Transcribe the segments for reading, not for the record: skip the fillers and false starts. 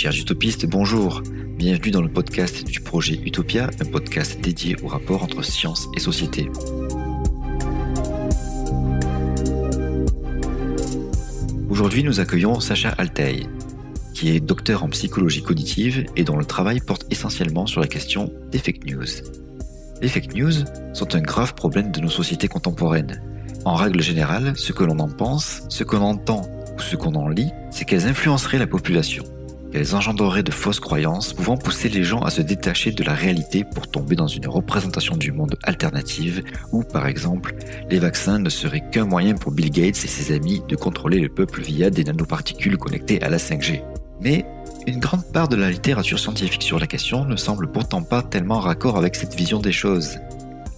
Chers utopistes, bonjour. Bienvenue dans le podcast du projet Utopia, un podcast dédié au rapport entre science et société. Aujourd'hui, nous accueillons Sacha Altay, qui est docteur en psychologie cognitive et dont le travail porte essentiellement sur la question des fake news. Les fake news sont un grave problème de nos sociétés contemporaines. En règle générale, ce que l'on en pense, ce qu'on entend ou ce qu'on en lit, c'est qu'elles influenceraient la population. Elles engendreraient de fausses croyances pouvant pousser les gens à se détacher de la réalité pour tomber dans une représentation du monde alternative où, par exemple, les vaccins ne seraient qu'un moyen pour Bill Gates et ses amis de contrôler le peuple via des nanoparticules connectées à la 5G. Mais une grande part de la littérature scientifique sur la question ne semble pourtant pas tellement raccord avec cette vision des choses.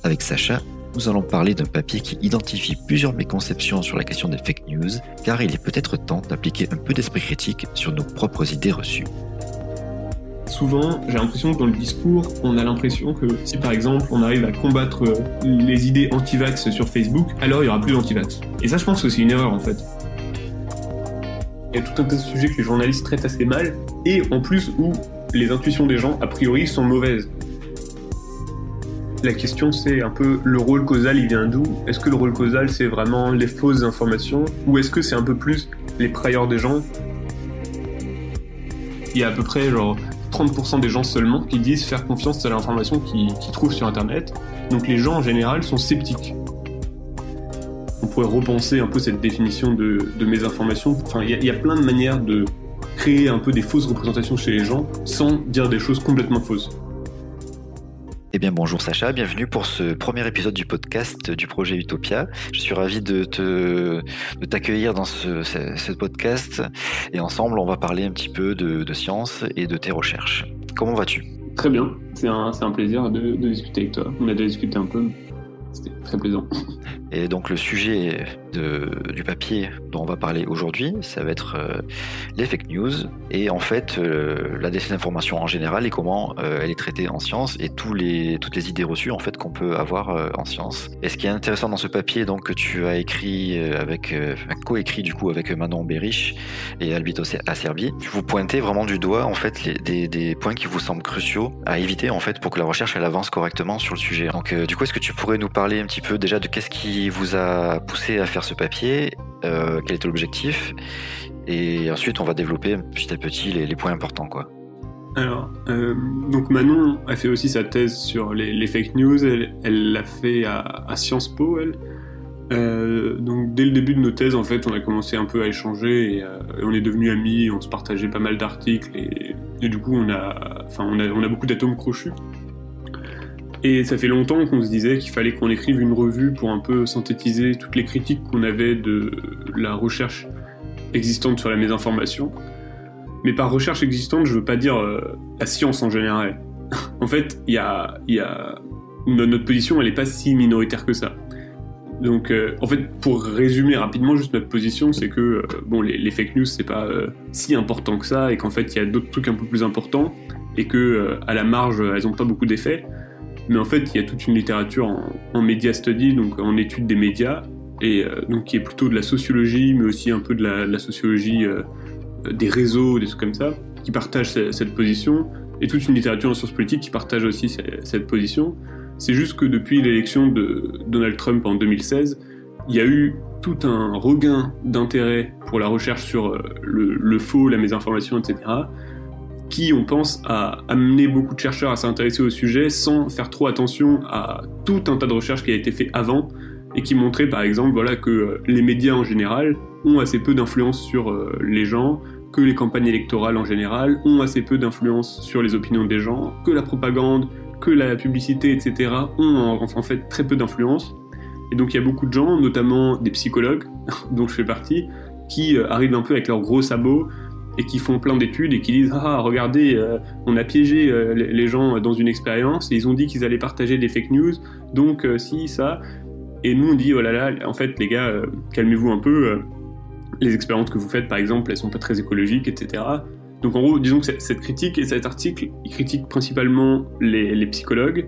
Avec Sacha, nous allons parler d'un papier qui identifie plusieurs méconceptions sur la question des fake news, car il est peut-être temps d'appliquer un peu d'esprit critique sur nos propres idées reçues. Souvent, j'ai l'impression que dans le discours, on a l'impression que si par exemple on arrive à combattre les idées anti-vax sur Facebook, alors il n'y aura plus d'anti-vax. Et ça, je pense que c'est une erreur en fait. Il y a tout un tas de sujets que les journalistes traitent assez mal, et en plus où les intuitions des gens, a priori, sont mauvaises. La question, c'est un peu le rôle causal, il vient d'où ? Est-ce que le rôle causal, c'est vraiment les fausses informations ? Ou est-ce que c'est un peu plus les priors des gens ? Il y a à peu près 30% des gens seulement qui disent faire confiance à l'information qu'ils trouvent sur Internet. Donc les gens, en général, sont sceptiques. On pourrait repenser un peu cette définition de mésinformation. Enfin, il y a plein de manières de créer un peu des fausses représentations chez les gens sans dire des choses complètement fausses. Eh bien bonjour Sacha, bienvenue pour ce premier épisode du podcast du projet Utopia. Je suis ravi de t'accueillir dans ce podcast et ensemble on va parler un petit peu de science et de tes recherches. Comment vas-tu ? Très bien, c'est un plaisir de discuter avec toi. On a déjà discuté un peu, c'était très plaisant. Et donc le sujet du papier dont on va parler aujourd'hui, ça va être les fake news et en fait la désinformation en général et comment elle est traitée en sciences et toutes les idées reçues en fait qu'on peut avoir en sciences. Et ce qui est intéressant dans ce papier donc que tu as écrit coécrit du coup avec Manon Berich et Albito Acerbi, vous pointez vraiment du doigt en fait des points qui vous semblent cruciaux à éviter en fait pour que la recherche elle avance correctement sur le sujet. Donc du coup est-ce que tu pourrais nous parler un petit peu déjà de qu'est-ce qui vous a poussé à faire ce papier, quel était l'objectif, et ensuite on va développer petit à petit les points importants quoi. Alors, donc Manon a fait aussi sa thèse sur les fake news, elle l'a fait à Sciences Po, elle. Donc dès le début de nos thèses, en fait, on a commencé un peu à échanger et on est devenus amis, on se partageait pas mal d'articles et du coup on a beaucoup d'atomes crochus. Et ça fait longtemps qu'on se disait qu'il fallait qu'on écrive une revue pour un peu synthétiser toutes les critiques qu'on avait de la recherche existante sur la mésinformation. Mais par recherche existante, je veux pas dire la science en général. En fait, notre position, elle est pas si minoritaire que ça. Donc, en fait, pour résumer rapidement juste notre position, c'est que les fake news, c'est pas si important que ça, et qu'en fait, il y a d'autres trucs un peu plus importants, et que à la marge, elles ont pas beaucoup d'effets. Mais en fait, il y a toute une littérature en media study, donc en étude des médias, et donc qui est plutôt de la sociologie, mais aussi un peu de la sociologie des réseaux, des trucs comme ça, qui partagent cette position, et toute une littérature en sciences politiques qui partage aussi cette position. C'est juste que depuis l'élection de Donald Trump en 2016, il y a eu tout un regain d'intérêt pour la recherche sur le faux, la mésinformation, etc., qui, on pense, a amené beaucoup de chercheurs à s'intéresser au sujet sans faire trop attention à tout un tas de recherches qui a été fait avant et qui montrait par exemple que les médias en général ont assez peu d'influence sur les gens, que les campagnes électorales en général ont assez peu d'influence sur les opinions des gens, que la propagande, que la publicité, etc. ont en fait très peu d'influence. Et donc il y a beaucoup de gens, notamment des psychologues, dont je fais partie, qui arrivent un peu avec leurs gros sabots et qui font plein d'études et qui disent « Ah, regardez, on a piégé les gens dans une expérience, et ils ont dit qu'ils allaient partager des fake news, donc si, ça... » Et nous, on dit « Oh là là, en fait, les gars, calmez-vous un peu, les expériences que vous faites, par exemple, elles sont pas très écologiques, etc. » Donc en gros, disons que cette critique et cet article, ils critiquent principalement les psychologues,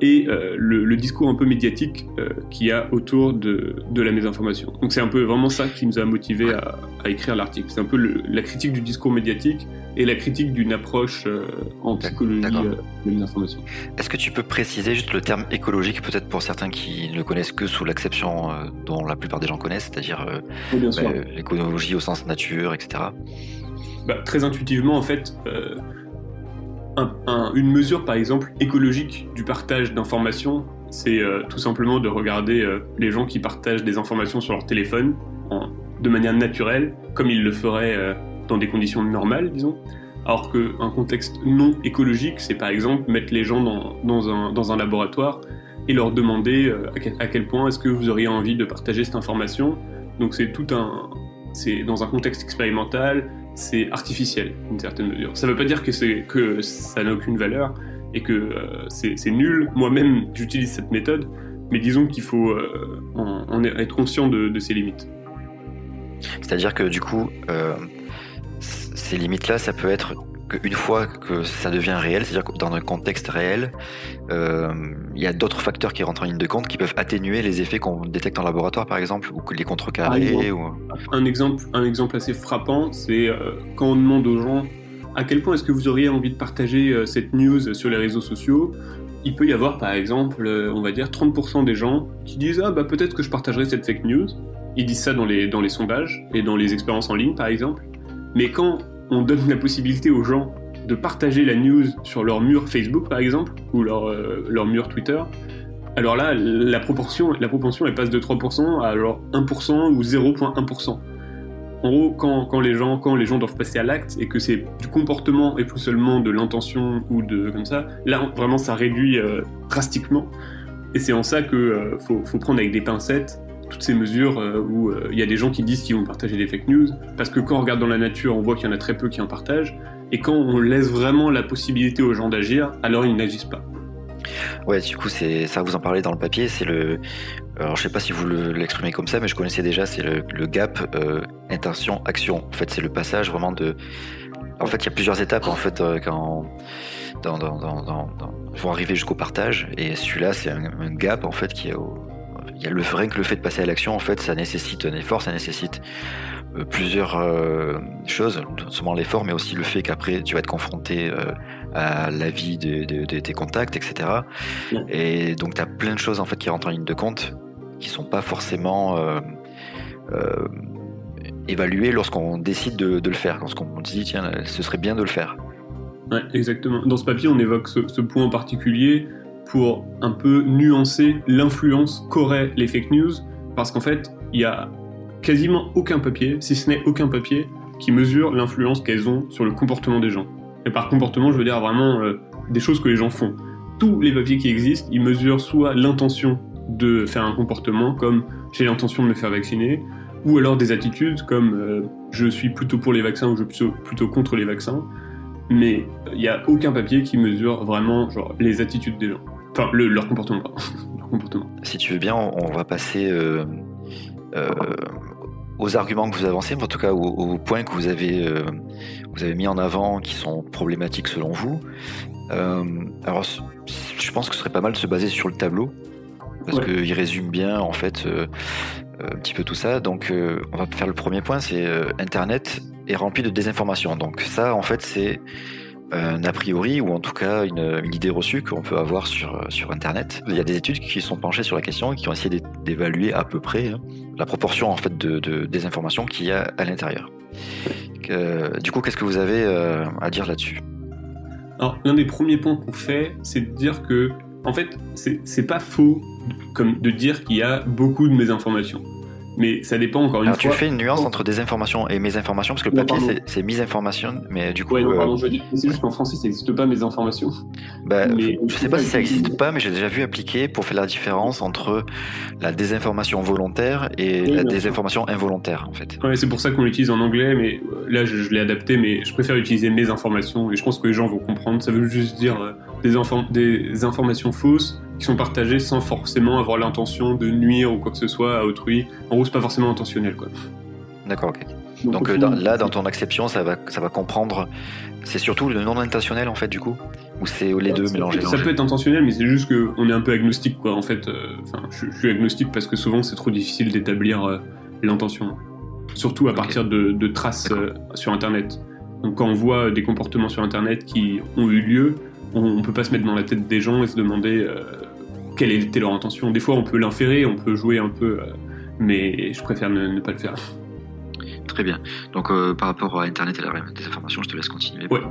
et le discours un peu médiatique qu'il y a autour de la mésinformation. Donc c'est un peu vraiment ça qui nous a motivé à écrire l'article. C'est un peu la critique du discours médiatique et la critique d'une approche en psychologie de la mésinformation. Est-ce que tu peux préciser juste le terme écologique, peut-être pour certains qui ne le connaissent que sous l'acception dont la plupart des gens connaissent, c'est-à-dire l'écologie au sens nature, etc. Très intuitivement, en fait, une mesure, par exemple, écologique du partage d'informations, c'est tout simplement de regarder les gens qui partagent des informations sur leur téléphone de manière naturelle, comme ils le feraient dans des conditions normales, disons. Alors qu'un contexte non écologique, c'est par exemple mettre les gens dans un laboratoire et leur demander à quel point est-ce que vous auriez envie de partager cette information. Donc c'est dans un contexte expérimental, c'est artificiel, d'une certaine mesure. Ça ne veut pas dire que ça n'a aucune valeur et que c'est nul. Moi-même, j'utilise cette méthode, mais disons qu'il faut en être conscient de ses limites. C'est-à-dire que du coup, ces limites-là, ça peut être qu'une fois que ça devient réel, c'est-à-dire que dans un contexte réel, il y a d'autres facteurs qui rentrent en ligne de compte qui peuvent atténuer les effets qu'on détecte en laboratoire, par exemple, ou les contrecarrer. Un exemple assez frappant, c'est quand on demande aux gens à quel point est-ce que vous auriez envie de partager cette news sur les réseaux sociaux. Il peut y avoir, par exemple, on va dire 30% des gens qui disent « Ah, peut-être que je partagerai cette fake news ». Ils disent ça dans les sondages et dans les expériences en ligne, par exemple. Mais quand on donne la possibilité aux gens de partager la news sur leur mur Facebook, par exemple, ou leur mur Twitter, alors là, la propension, elle passe de 3% à genre 1% ou 0,1%. En gros, quand les gens doivent passer à l'acte et que c'est du comportement et plus seulement de l'intention ou de comme ça, là, vraiment, ça réduit drastiquement. Et c'est en ça que faut prendre avec des pincettes toutes ces mesures où il y a des gens qui disent qu'ils vont partager des fake news, parce que quand on regarde dans la nature, on voit qu'il y en a très peu qui en partagent, et quand on laisse vraiment la possibilité aux gens d'agir, alors ils n'agissent pas. Ouais, du coup, ça vous en parlez dans le papier, c'est alors je sais pas si vous l'exprimez comme ça, mais je connaissais déjà, c'est le gap intention-action. En fait, c'est le passage vraiment En fait, il y a plusieurs étapes, en fait, pour arriver jusqu'au partage, et celui-là, c'est un gap, en fait, qui est il y a rien que le fait de passer à l'action, en fait, ça nécessite un effort, ça nécessite plusieurs choses, non seulement l'effort, mais aussi le fait qu'après tu vas être confronté à la vie de tes contacts, etc. Ouais. Et donc tu as plein de choses en fait qui rentrent en ligne de compte, qui sont pas forcément évaluées lorsqu'on décide de le faire, lorsqu'on se dit tiens, ce serait bien de le faire. Ouais, exactement. Dans ce papier, on évoque ce point en particulier pour un peu nuancer l'influence qu'auraient les fake news, parce qu'en fait, il y a quasiment aucun papier, si ce n'est aucun papier, qui mesure l'influence qu'elles ont sur le comportement des gens. Et par comportement, je veux dire vraiment des choses que les gens font. Tous les papiers qui existent, ils mesurent soit l'intention de faire un comportement, comme j'ai l'intention de me faire vacciner, ou alors des attitudes comme je suis plutôt pour les vaccins ou je suis plutôt contre les vaccins. Mais il n'y a aucun papier qui mesure vraiment genre, les attitudes des gens. Enfin, leur comportement, pardon. Leur comportement. Si tu veux bien, on va passer aux arguments que vous avancez, mais en tout cas aux points que vous avez mis en avant qui sont problématiques selon vous. Alors, je pense que ce serait pas mal de se baser sur le tableau, parce qu'il résume bien en fait un petit peu tout ça. Donc, on va faire le premier point, c'est Internet est rempli de désinformation. Donc ça, en fait, c'est un a priori, ou en tout cas une idée reçue qu'on peut avoir sur Internet. Il y a des études qui sont penchées sur la question et qui ont essayé d'évaluer à peu près la proportion en fait de désinformation qu'il y a à l'intérieur. Du coup, qu'est-ce que vous avez à dire là-dessus ? Alors, l'un des premiers points qu'on fait, c'est de dire que, en fait, c'est pas faux comme de dire qu'il y a beaucoup de mésinformations. Mais ça dépend encore une fois. Tu fais une nuance entre désinformation et mésinformation, parce que le papier c'est misinformation, mais du coup. Ouais, non, pardon, je veux dire, c'est juste qu'en français ça n'existe pas mésinformation. Je sais pas si ça n'existe pas, mais j'ai déjà vu appliquer pour faire la différence entre la désinformation volontaire et la désinformation involontaire, en fait. Ouais, c'est pour ça qu'on l'utilise en anglais, mais là je l'ai adapté, mais je préfère utiliser mésinformation, et je pense que les gens vont comprendre. Ça veut juste dire des informations fausses qui sont partagés sans forcément avoir l'intention de nuire ou quoi que ce soit à autrui. En gros, c'est pas forcément intentionnel, quoi. D'accord, ok. Donc dans ton acception, ça va comprendre. C'est surtout le non intentionnel, en fait, du coup. Ou c'est les deux mélangés? Ça peut être intentionnel, mais c'est juste qu'on est un peu agnostique, quoi. En fait, je suis agnostique parce que souvent c'est trop difficile d'établir l'intention. Surtout à partir de traces sur Internet. Donc quand on voit des comportements sur Internet qui ont eu lieu, on peut pas se mettre dans la tête des gens et se demander quelle était leur intention. Des fois on peut l'inférer, on peut jouer un peu, mais je préfère ne pas le faire. Très bien. Donc par rapport à Internet et la désinformation, je te laisse continuer. Ouais.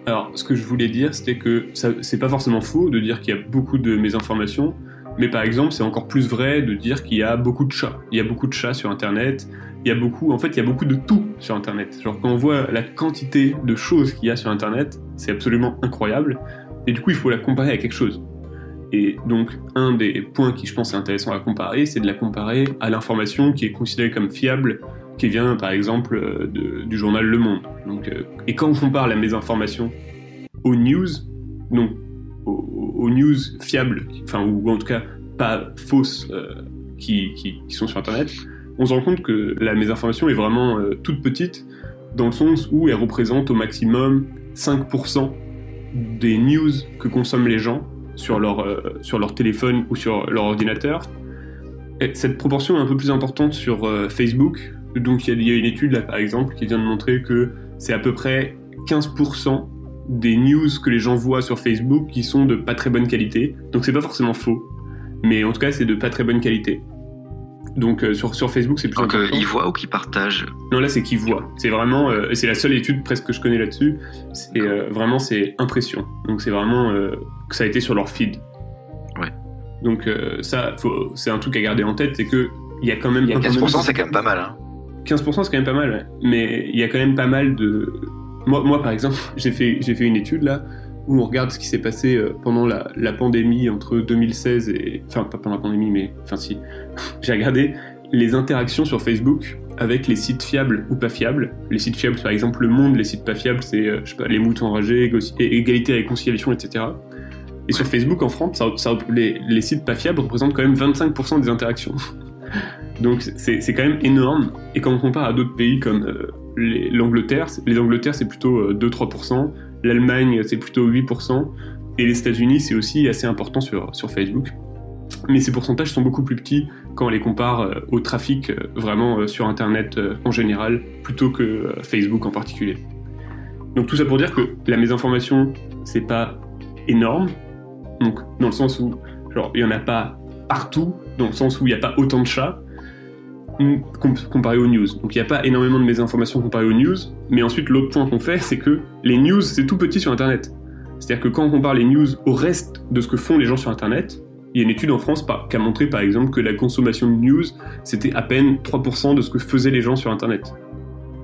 Alors ce que je voulais dire, c'était que c'est pas forcément faux de dire qu'il y a beaucoup de mésinformations, mais par exemple c'est encore plus vrai de dire qu'il y a beaucoup de chats. Il y a beaucoup de chats sur Internet. Il y a beaucoup de tout sur Internet. Genre quand on voit la quantité de choses qu'il y a sur Internet, c'est absolument incroyable. Et du coup, il faut la comparer à quelque chose. Et donc, un des points qui, je pense, est intéressant à comparer, c'est de la comparer à l'information qui est considérée comme fiable, qui vient, par exemple, du journal Le Monde. Donc, et quand on compare la mésinformation aux news, donc aux news fiables, ou en tout cas pas fausses, qui sont sur Internet, on se rend compte que la mésinformation est vraiment toute petite, dans le sens où elle représente au maximum 5% des news que consomment les gens sur leur téléphone ou sur leur ordinateur. Et cette proportion est un peu plus importante sur Facebook. Donc il y a une étude là par exemple qui vient de montrer que c'est à peu près 15% des news que les gens voient sur Facebook qui sont de pas très bonne qualité. Donc c'est pas forcément faux, mais en tout cas c'est de pas très bonne qualité. Donc sur Facebook c'est plus important. Donc ils voient ou qu'ils partagent? Non, là c'est qu'ils voient. C'est vraiment, c'est la seule étude presque que je connais là-dessus. C'est vraiment c'est impression. Donc c'est vraiment que ça a été sur leur feed. Ouais. Donc c'est un truc à garder en tête, c'est que il y a quand même 15%, c'est quand même pas mal. Hein. 15% c'est quand même pas mal, ouais. Mais il y a quand même pas mal de. Moi par exemple, j'ai fait une étude là où on regarde ce qui s'est passé pendant la pandémie entre 2016 et... Enfin, pas pendant la pandémie, mais... Enfin, si. J'ai regardé les interactions sur Facebook avec les sites fiables ou pas fiables. Les sites fiables, par exemple, Le Monde. Les sites pas fiables, c'est, je sais pas, Les Moutons Enragés, Égalité et Réconciliation, etc. Et sur Facebook, en France, les sites pas fiables représentent quand même 25% des interactions. Donc, c'est quand même énorme. Et quand on compare à d'autres pays comme l'Angleterre, c'est plutôt 2-3%. L'Allemagne, c'est plutôt 8%, et les États-Unis, c'est aussi assez important sur Facebook. Mais ces pourcentages sont beaucoup plus petits quand on les compare au trafic vraiment sur Internet en général, plutôt que Facebook en particulier. Donc tout ça pour dire que la mésinformation, c'est pas énorme, donc dans le sens où genre il y en a pas partout, dans le sens où il n'y a pas autant de chats, comparé aux news. Donc il n'y a pas énormément de mésinformations comparé aux news, mais ensuite l'autre point qu'on fait, c'est que les news, c'est tout petit sur Internet. C'est-à-dire que quand on compare les news au reste de ce que font les gens sur Internet, il y a une étude en France qui a montré par exemple que la consommation de news, c'était à peine 3% de ce que faisaient les gens sur Internet.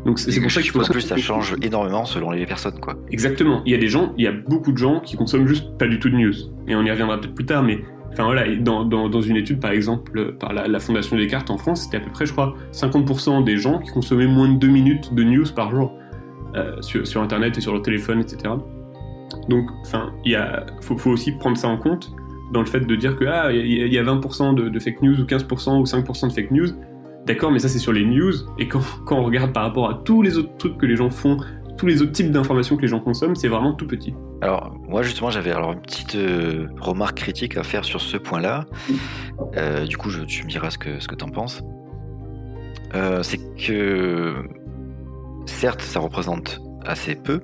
Donc c'est pour ça qu'il faut... Je pense que ça change énormément selon les personnes, quoi. Exactement. Il y a beaucoup de gens qui consomment juste pas du tout de news. Et on y reviendra peut-être plus tard, mais... Enfin voilà, dans une étude par exemple par la Fondation Descartes en France, c'était à peu près je crois 50% des gens qui consommaient moins de 2 minutes de news par jour sur Internet et sur leur téléphone, etc. Donc enfin, faut aussi prendre ça en compte dans le fait de dire que il y a 20% de fake news ou 15% ou 5% de fake news. D'accord, mais ça c'est sur les news, et quand on regarde par rapport à tous les autres trucs que les gens font, tous les autres types d'informations que les gens consomment, c'est vraiment tout petit. Alors, moi justement, j'avais une petite remarque critique à faire sur ce point-là. Du coup, tu me diras ce que t'en penses. C'est que, certes, ça représente assez peu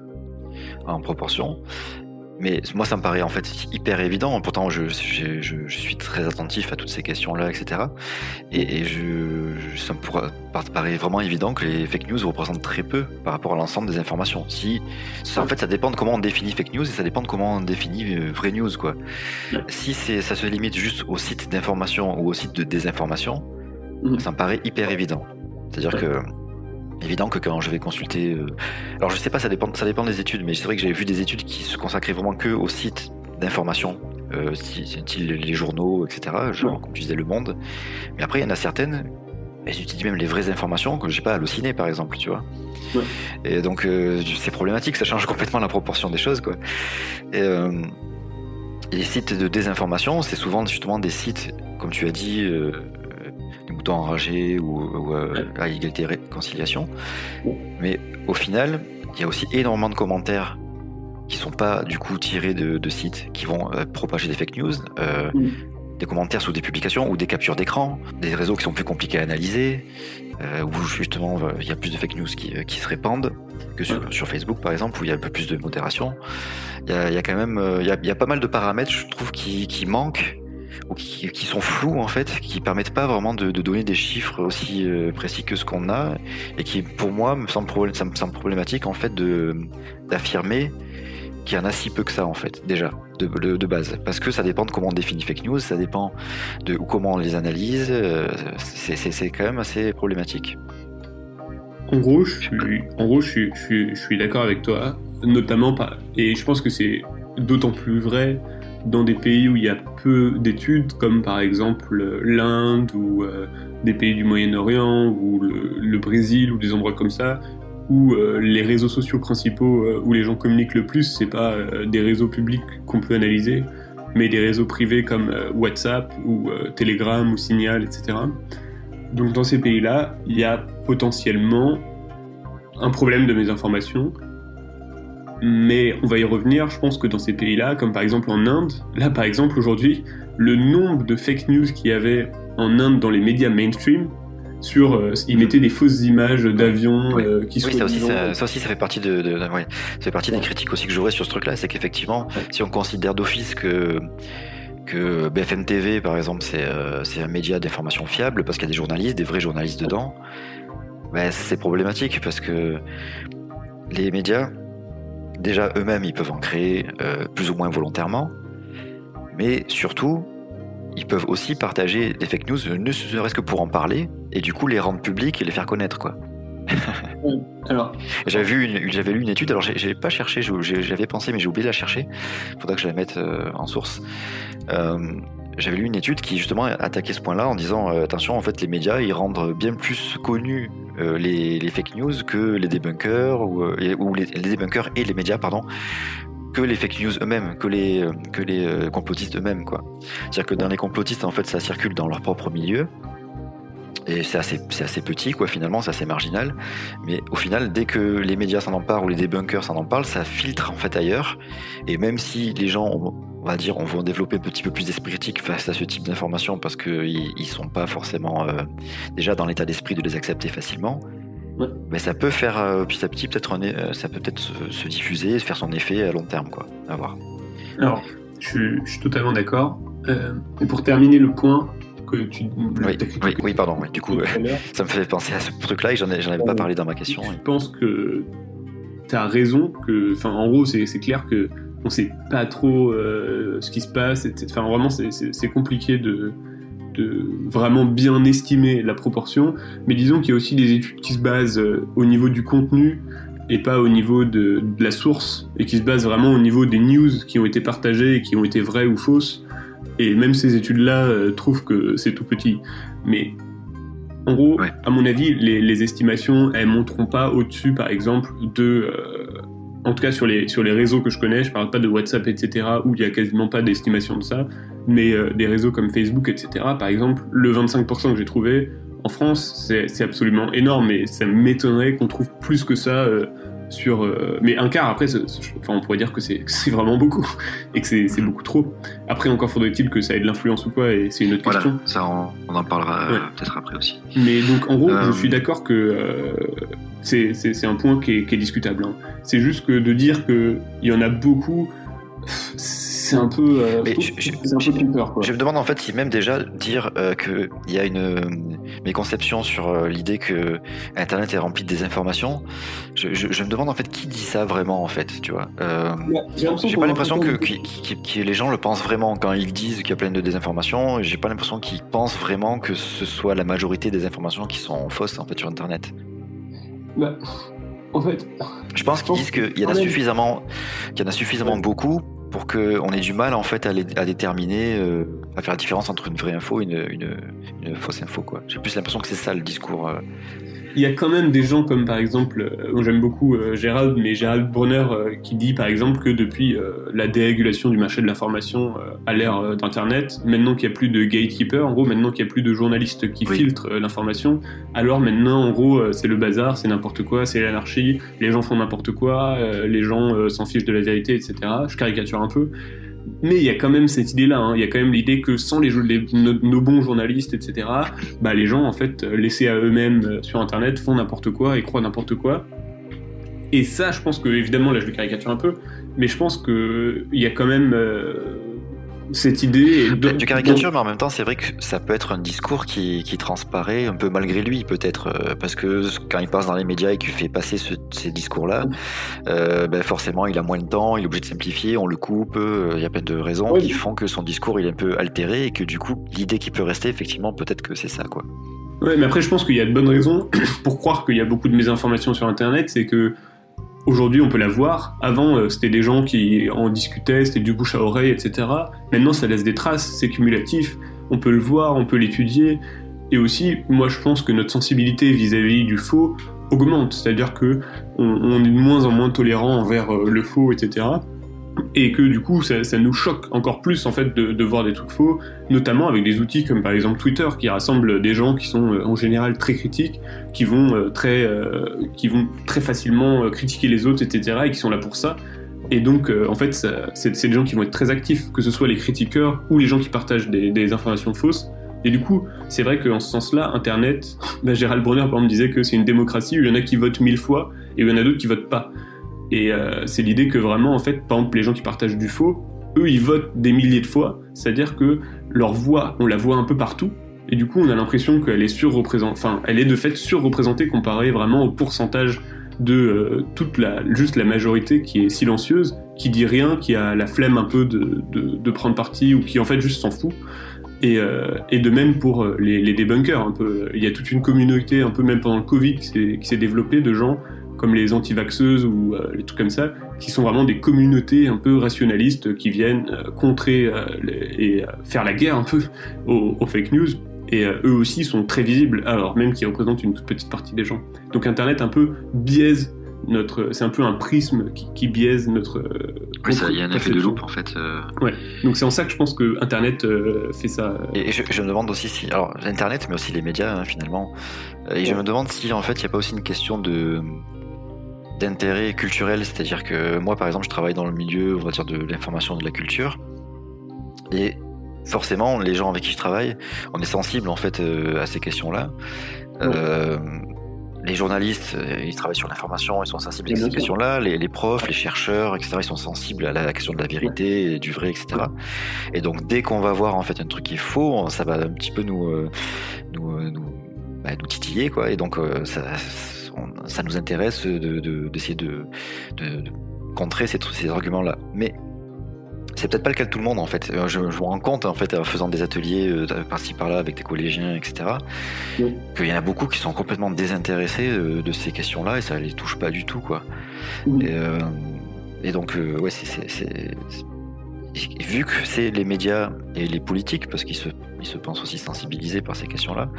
en proportion, mais moi, ça me paraît en fait hyper évident. Pourtant, je suis très attentif à toutes ces questions-là, etc. Et ça me paraît vraiment évident que les fake news représentent très peu par rapport à l'ensemble des informations. En fait, ça dépend de comment on définit fake news et ça dépend de comment on définit vraie news, quoi. Si ça se limite juste au site d'information ou au site de désinformation, ça me paraît hyper évident. C'est-à-dire que évident que quand je vais consulter... Alors je sais pas, ça dépend des études, mais c'est vrai que j'avais vu des études qui se consacraient vraiment que aux sites d'information, style les journaux, etc., genre comme tu disais Le Monde. Mais après, il y en a certaines, elles utilisent même les vraies informations, que j'ai pas halluciné par exemple, tu vois. Ouais. Et donc c'est problématique, ça change complètement la proportion des choses, quoi. Et les sites de désinformation, c'est souvent justement des sites, comme tu as dit... des moutons enragés ou à égalité et réconciliation. Mais au final, il y a aussi énormément de commentaires qui sont pas du coup tirés de sites qui vont propager des fake news, des commentaires sous des publications ou des captures d'écran, des réseaux qui sont plus compliqués à analyser, où justement il y a plus de fake news qui se répandent que sur Facebook par exemple, où il y a un peu plus de modération. Il y a quand même il y a pas mal de paramètres, je trouve, qui manquent ou qui sont flous en fait, qui permettent pas vraiment de donner des chiffres aussi précis que ce qu'on a, et qui pour moi ça me semble problématique en fait d'affirmer qu'il y en a si peu que ça en fait déjà de base, parce que ça dépend de comment on définit fake news, ça dépend de comment on les analyse, c'est quand même assez problématique. En gros, je suis d'accord avec toi, notamment et je pense que c'est d'autant plus vrai dans des pays où il y a peu d'études, comme par exemple l'Inde ou des pays du Moyen-Orient ou le Brésil ou des endroits comme ça, où les réseaux sociaux principaux où les gens communiquent le plus, c'est pas des réseaux publics qu'on peut analyser, mais des réseaux privés comme WhatsApp ou Telegram ou Signal, etc. Donc dans ces pays-là, il y a potentiellement un problème de mésinformation, mais on va y revenir. Je pense que dans ces pays-là, comme par exemple en Inde, là par exemple aujourd'hui, le nombre de fake news qu'il y avait en Inde dans les médias mainstream, ils mettaient des fausses images d'avions qui sont... Oui, ça aussi, ça fait partie ça fait partie des critiques aussi que j'aurais sur ce truc-là, c'est qu'effectivement, si on considère d'office que BFM TV, par exemple, c'est un média d'information fiable parce qu'il y a des journalistes, des vrais journalistes dedans, c'est problématique parce que les médias, déjà eux-mêmes, ils peuvent en créer plus ou moins volontairement, mais surtout, ils peuvent aussi partager des fake news, ne serait-ce que pour en parler, et du coup les rendre publics et les faire connaître, quoi. Alors, j'avais lu une étude, alors j'ai pas cherché, j'avais pensé mais j'ai oublié de la chercher, faudra que je la mette en source. J'avais lu une étude qui justement attaquait ce point-là en disant attention, en fait les médias ils rendent bien plus connus les fake news que les débunkers ou les débunkers et les médias pardon, que les fake news eux-mêmes, que les complotistes eux-mêmes, quoi. C'est-à-dire que dans les complotistes en fait ça circule dans leur propre milieu. Et c'est assez petit, quoi, finalement, c'est assez marginal. Mais au final, dès que les médias s'en emparent ou les débunkers s'en emparent, ça filtre en fait ailleurs. Et même si les gens, on va dire, vont développer un petit peu plus d'esprit critique face à ce type d'informations parce qu'ils sont pas forcément déjà dans l'état d'esprit de les accepter facilement, mais ça peut faire petit à petit, ça peut peut-être se diffuser, faire son effet à long terme, quoi. À voir. Alors, je suis totalement d'accord. Et pour terminer le point, oui, pardon. Oui. Du coup, ça me fait penser à ce truc-là et j'en avais pas parlé dans ma question. Je pense que tu as raison. En gros, c'est clair que on sait pas trop ce qui se passe. Enfin, vraiment, c'est compliqué de vraiment bien estimer la proportion. Mais disons qu'il y a aussi des études qui se basent au niveau du contenu et pas au niveau de la source, et qui se basent vraiment au niveau des news qui ont été partagées et qui ont été vraies ou fausses. Et même ces études-là trouvent que c'est tout petit. Mais en gros, à mon avis, les estimations, elles monteront pas au-dessus, par exemple, en tout cas sur les réseaux que je connais, je parle pas de WhatsApp, etc., où il y a quasiment pas d'estimation de ça, mais des réseaux comme Facebook, etc., par exemple, le 25% que j'ai trouvé, en France, c'est absolument énorme, et ça m'étonnerait qu'on trouve plus que ça mais un quart, après, on pourrait dire que c'est vraiment beaucoup, et que c'est beaucoup trop. Après, encore faudrait-il que ça ait de l'influence ou quoi, et c'est une autre question. Ça, on en parlera peut-être après aussi. Mais donc, en gros, je suis d'accord que c'est un point qui est discutable. Hein. C'est juste que de dire qu'il y en a beaucoup, c'est un peu trompeur, quoi. Je me demande en fait si même déjà dire qu'il y a une méconception sur l'idée que Internet est rempli de désinformation. Je me demande en fait qui dit ça vraiment en fait, tu vois. J'ai pas l'impression que les gens le pensent vraiment quand ils disent qu'il y a plein de désinformation. J'ai pas l'impression qu'ils pensent vraiment que ce soit la majorité des informations qui sont fausses en fait sur Internet. En fait, je pense qu'ils disent qu'il y en a suffisamment beaucoup pour qu'on ait du mal en fait à déterminer, à faire la différence entre une vraie info et une fausse info, quoi. J'ai plus l'impression que c'est ça le discours. il y a quand même des gens comme par exemple, moi j'aime beaucoup Gérald Bronner qui dit par exemple que depuis la dérégulation du marché de l'information à l'ère d'Internet, maintenant qu'il n'y a plus de gatekeeper, en gros maintenant qu'il n'y a plus de journalistes qui filtrent l'information, alors maintenant en gros c'est le bazar, c'est n'importe quoi, c'est l'anarchie, les gens font n'importe quoi, les gens s'en fichent de la vérité, etc. Je caricature un peu. Mais il y a quand même cette idée-là, hein. Il y a quand même l'idée que sans nos bons journalistes, etc., bah, les gens, en fait, laissés à eux-mêmes sur Internet, font n'importe quoi et croient n'importe quoi. Et ça, je pense que, évidemment, là je le caricature un peu, mais je pense qu'il y a quand même cette idée... Tu caricatures, mais en même temps, c'est vrai que ça peut être un discours qui transparaît un peu malgré lui, peut-être, parce que quand il passe dans les médias et qu'il fait passer ces discours-là, forcément, il a moins de temps, il est obligé de simplifier, on le coupe, il y a plein de raisons qui font que son discours il est un peu altéré et que du coup, l'idée qui peut rester, effectivement, peut-être que c'est ça, quoi. Ouais, mais après, je pense qu'il y a de bonnes raisons pour croire qu'il y a beaucoup de mésinformations sur Internet, c'est que aujourd'hui, on peut la voir. Avant, c'était des gens qui en discutaient, c'était du bouche à oreille, etc. Maintenant, ça laisse des traces, c'est cumulatif. On peut le voir, on peut l'étudier. Et aussi, moi, je pense que notre sensibilité vis-à-vis du faux augmente. C'est-à-dire que on est de moins en moins tolérant envers le faux, etc. Et que du coup, ça nous choque encore plus en fait de voir des trucs faux, notamment avec des outils comme par exemple Twitter, qui rassemble des gens qui sont en général très critiques, qui vont très facilement critiquer les autres, etc. et qui sont là pour ça. Et donc, en fait, c'est des gens qui vont être très actifs, que ce soit les critiqueurs ou les gens qui partagent des informations fausses. Et du coup, c'est vrai qu'en ce sens-là, Internet, Gérald Bronner par exemple disait que c'est une démocratie où il y en a qui votent 1000 fois et où il y en a d'autres qui votent pas. Et c'est l'idée que vraiment, en fait, par exemple, les gens qui partagent du faux, eux, ils votent des milliers de fois, c'est-à-dire que leur voix, on la voit un peu partout, et du coup, on a l'impression qu'elle est elle est de fait surreprésentée comparée vraiment au pourcentage de juste la majorité qui est silencieuse, qui dit rien, qui a la flemme un peu de prendre parti, ou qui en fait juste s'en fout. Et de même pour les débunkers, un peu. Il y a toute une communauté, un peu même pendant le Covid, qui s'est développée de gens comme les anti-vaxeuses ou les trucs comme ça, qui sont vraiment des communautés un peu rationalistes qui viennent contrer et faire la guerre un peu aux fake news. Et eux aussi sont très visibles, alors même qu'ils représentent une toute petite partie des gens. Donc Internet un peu biaise c'est un peu un prisme qui biaise notre... oui, il y a un effet de loupe en fait. Ouais, donc c'est en ça que je pense que Internet fait ça. Et je me demande aussi si... Alors Internet, mais aussi les médias finalement. Et je me demande si en fait il n'y a pas aussi une question d'intérêt culturel, c'est-à-dire que moi par exemple je travaille dans le milieu, on va dire, de l'information et de la culture, et forcément les gens avec qui je travaille, on est sensible en fait à ces questions-là. Les journalistes, ils travaillent sur l'information, ils sont sensibles à ces questions-là, les profs, les chercheurs, etc., ils sont sensibles à la question de la vérité, et du vrai, etc. Et donc dès qu'on va voir en fait un truc qui est faux, ça va un petit peu nous titiller, quoi, et donc ça nous intéresse d'essayer de contrer ces arguments-là. Mais c'est peut-être pas le cas de tout le monde en fait. Je me rends compte en fait en faisant des ateliers par-ci par-là avec des collégiens, etc. Qu'il y en a beaucoup qui sont complètement désintéressés de ces questions-là et ça les touche pas du tout, quoi. Et donc ouais, vu que c'est les médias et les politiques, parce qu'ils se pensent aussi sensibilisés par ces questions-là,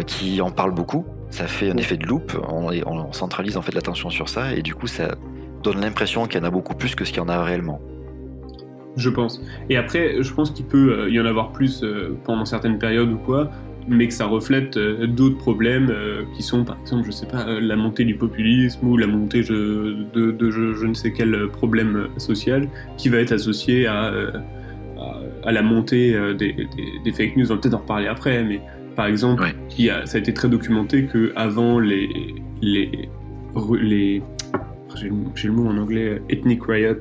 qui en parlent beaucoup, ça fait un effet de loupe. On centralise en fait l'attention sur ça et du coup ça donne l'impression qu'il y en a beaucoup plus que ce qu'il y en a réellement. Je pense. Et après, je pense qu'il peut y en avoir plus pendant certaines périodes ou quoi, mais que ça reflète d'autres problèmes qui sont, par exemple, je sais pas, la montée du populisme ou la montée de je ne sais quel problème social qui va être associé à la montée des fake news. On va peut-être en reparler après, mais par exemple, ça a été très documenté que avant les j'ai le mot en anglais, ethnic riot,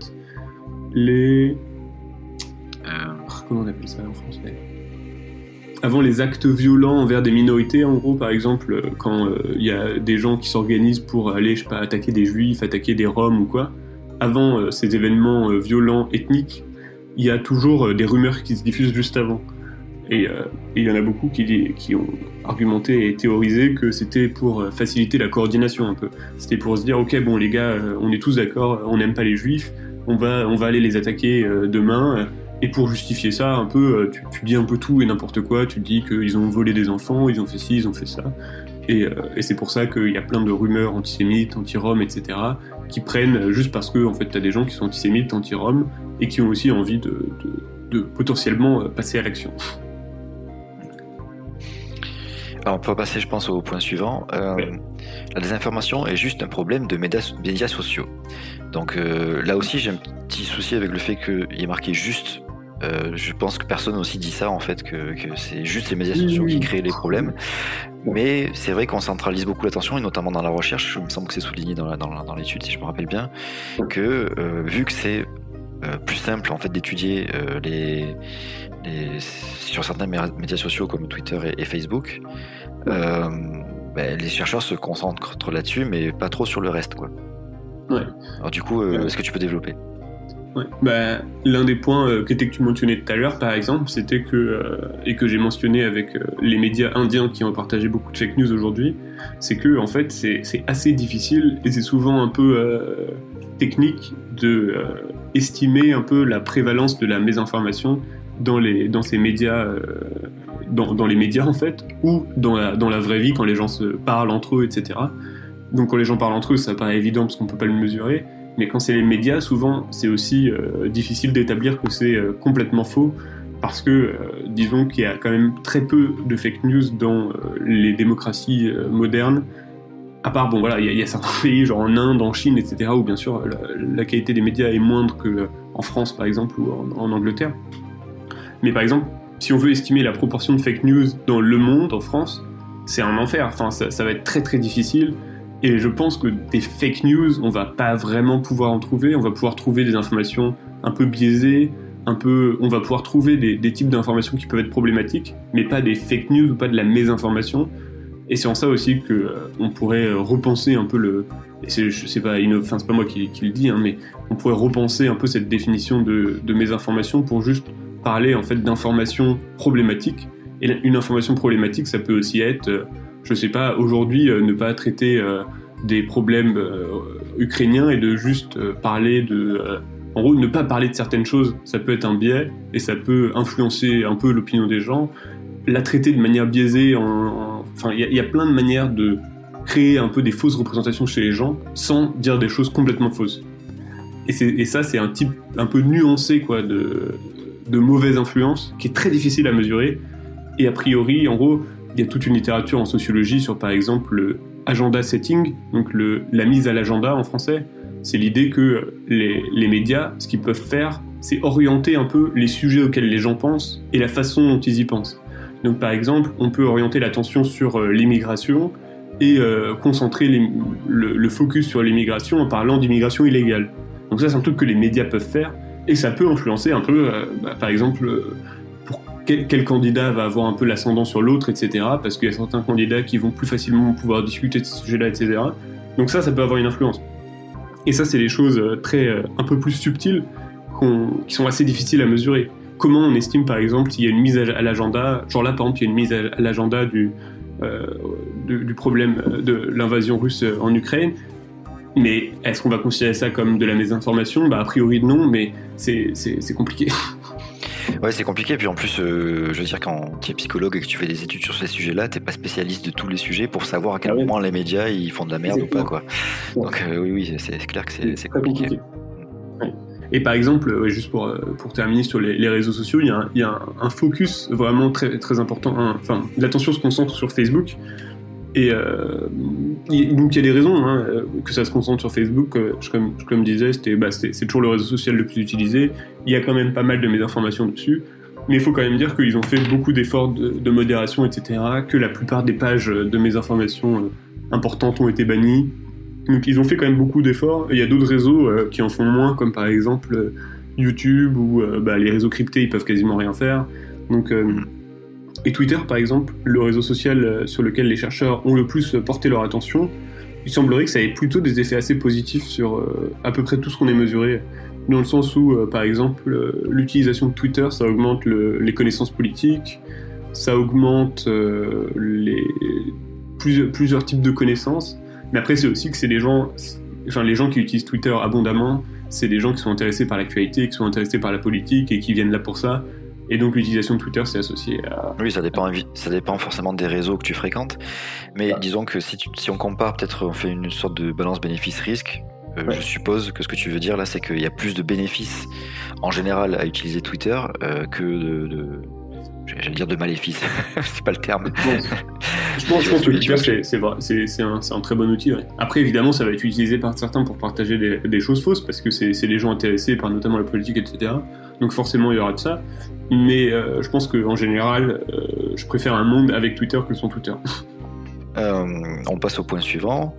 comment on appelle ça en français ? Avant les actes violents envers des minorités, en gros, par exemple, quand il y a des gens qui s'organisent pour aller, je sais pas, attaquer des juifs, attaquer des roms ou quoi, avant ces événements violents ethniques, il y a toujours des rumeurs qui se diffusent juste avant. Et il y en a beaucoup qui ont argumenté et théorisé que c'était pour faciliter la coordination un peu. C'était pour se dire, ok, bon les gars, on est tous d'accord, on n'aime pas les juifs, on va aller les attaquer demain. Et pour justifier ça, un peu, tu dis un peu tout et n'importe quoi, tu dis qu'ils ont volé des enfants, ils ont fait ci, ils ont fait ça. Et c'est pour ça qu'il y a plein de rumeurs antisémites, anti-roms, etc., qui prennent juste parce que en fait, tu as des gens qui sont antisémites, anti-roms, et qui ont aussi envie de potentiellement passer à l'action. Alors, on peut passer, je pense, au point suivant. Ouais. La désinformation est juste un problème de médias sociaux. Donc là aussi, j'ai un petit souci avec le fait qu'il y ait marqué juste. Je pense que personne aussi dit ça, en fait, que c'est juste les médias sociaux qui créent les problèmes. Mais c'est vrai qu'on centralise beaucoup l'attention, et notamment dans la recherche, il me semble que c'est souligné dans l'étude, si je me rappelle bien, que vu que c'est plus simple en fait d'étudier sur certains médias sociaux comme Twitter et Facebook, les chercheurs se concentrent là-dessus, mais pas trop sur le reste, quoi. Ouais. Alors du coup, est-ce que tu peux développer ? Ouais. L'un des points que tu mentionnais tout à l'heure, par exemple, c'était et que j'ai mentionné avec les médias indiens qui ont partagé beaucoup de fake news aujourd'hui, c'est que en fait c'est assez difficile et c'est souvent un peu technique de estimer un peu la prévalence de la mésinformation dans ces médias, dans les médias en fait, ou dans la vraie vie quand les gens se parlent entre eux, etc. Donc quand les gens parlent entre eux, ça paraît évident parce qu'on peut pas le mesurer. Mais quand c'est les médias, souvent, c'est aussi difficile d'établir que c'est complètement faux, parce que, disons qu'il y a quand même très peu de fake news dans les démocraties modernes, à part, il y a certains pays, genre en Inde, en Chine, etc., où bien sûr la qualité des médias est moindre qu'en France, par exemple, ou en Angleterre. Mais par exemple, si on veut estimer la proportion de fake news dans le monde, en France, c'est un enfer, enfin, ça va être très très difficile. Et je pense que des fake news, on va pas vraiment pouvoir en trouver. On va pouvoir trouver des informations un peu biaisées, on va pouvoir trouver des types d'informations qui peuvent être problématiques, mais pas des fake news ou pas de la mésinformation. Et c'est en ça aussi que on pourrait repenser un peu c'est pas moi qui le dis, hein, mais on pourrait repenser un peu cette définition de mésinformation pour juste parler en fait d'informations problématiques. Et une information problématique, ça peut aussi être je sais pas, aujourd'hui, ne pas traiter des problèmes ukrainiens et de juste parler en gros, ne pas parler de certaines choses, ça peut être un biais et ça peut influencer un peu l'opinion des gens. La traiter de manière biaisée, il y a plein de manières de créer un peu des fausses représentations chez les gens sans dire des choses complètement fausses. Et ça, c'est un type un peu nuancé quoi, de mauvaise influence qui est très difficile à mesurer. Et a priori, en gros, il y a toute une littérature en sociologie sur, par exemple, le agenda setting, donc la mise à l'agenda en français. C'est l'idée que les médias, ce qu'ils peuvent faire, c'est orienter un peu les sujets auxquels les gens pensent et la façon dont ils y pensent. Donc, par exemple, on peut orienter l'attention sur l'immigration et concentrer le focus sur l'immigration en parlant d'immigration illégale. Donc ça, c'est un truc que les médias peuvent faire et ça peut influencer un peu, par exemple... quel candidat va avoir un peu l'ascendant sur l'autre, etc. Parce qu'il y a certains candidats qui vont plus facilement pouvoir discuter de ce sujet-là, etc. Donc ça peut avoir une influence. Et ça, c'est des choses un peu plus subtiles qui sont assez difficiles à mesurer. Comment on estime, par exemple, s'il y a une mise à l'agenda, genre là, par exemple, il y a une mise à l'agenda du problème de l'invasion russe en Ukraine, mais est-ce qu'on va considérer ça comme de la mésinformation ? A priori non, mais c'est compliqué. Ouais, c'est compliqué, puis en plus, je veux dire, quand tu es psychologue et que tu fais des études sur ces sujets-là, t'es pas spécialiste de tous les sujets pour savoir à quel moment les médias ils font de la merde ou pas, quoi. Donc oui, c'est clair que c'est compliqué. Ouais. Et par exemple, juste pour terminer sur les réseaux sociaux, il y a un focus vraiment très, très important, l'attention se concentre sur Facebook, et donc il y a des raisons que ça se concentre sur Facebook, comme je disais, c'est toujours le réseau social le plus utilisé, il y a quand même pas mal de mésinformations dessus, mais il faut quand même dire qu'ils ont fait beaucoup d'efforts de modération, etc., que la plupart des pages de mésinformations importantes ont été bannies, donc ils ont fait quand même beaucoup d'efforts, et il y a d'autres réseaux qui en font moins, comme par exemple YouTube, où les réseaux cryptés ils peuvent quasiment rien faire, donc... Et Twitter, par exemple, le réseau social sur lequel les chercheurs ont le plus porté leur attention, il semblerait que ça ait plutôt des effets assez positifs sur à peu près tout ce qu'on ait mesuré, dans le sens où, par exemple, l'utilisation de Twitter, ça augmente les connaissances politiques, ça augmente plusieurs types de connaissances, mais après c'est aussi que c'est les gens qui utilisent Twitter abondamment, c'est des gens qui sont intéressés par l'actualité, qui sont intéressés par la politique et qui viennent là pour ça. Et donc l'utilisation de Twitter c'est associé à... Oui, ça dépend forcément des réseaux que tu fréquentes. Mais disons que si on compare, peut-être on fait une sorte de balance bénéfice-risque. Je suppose que ce que tu veux dire là, c'est qu'il y a plus de bénéfices en général à utiliser Twitter que j'allais dire de maléfices. C'est pas le terme. Je pense que Twitter c'est un très bon outil. Ouais. Après évidemment ça va être utilisé par certains pour partager des choses fausses parce que c'est les gens intéressés par notamment la politique, etc. Donc forcément il y aura de ça. Mais je pense qu'en général je préfère un monde avec Twitter que sans Twitter. On passe au point suivant.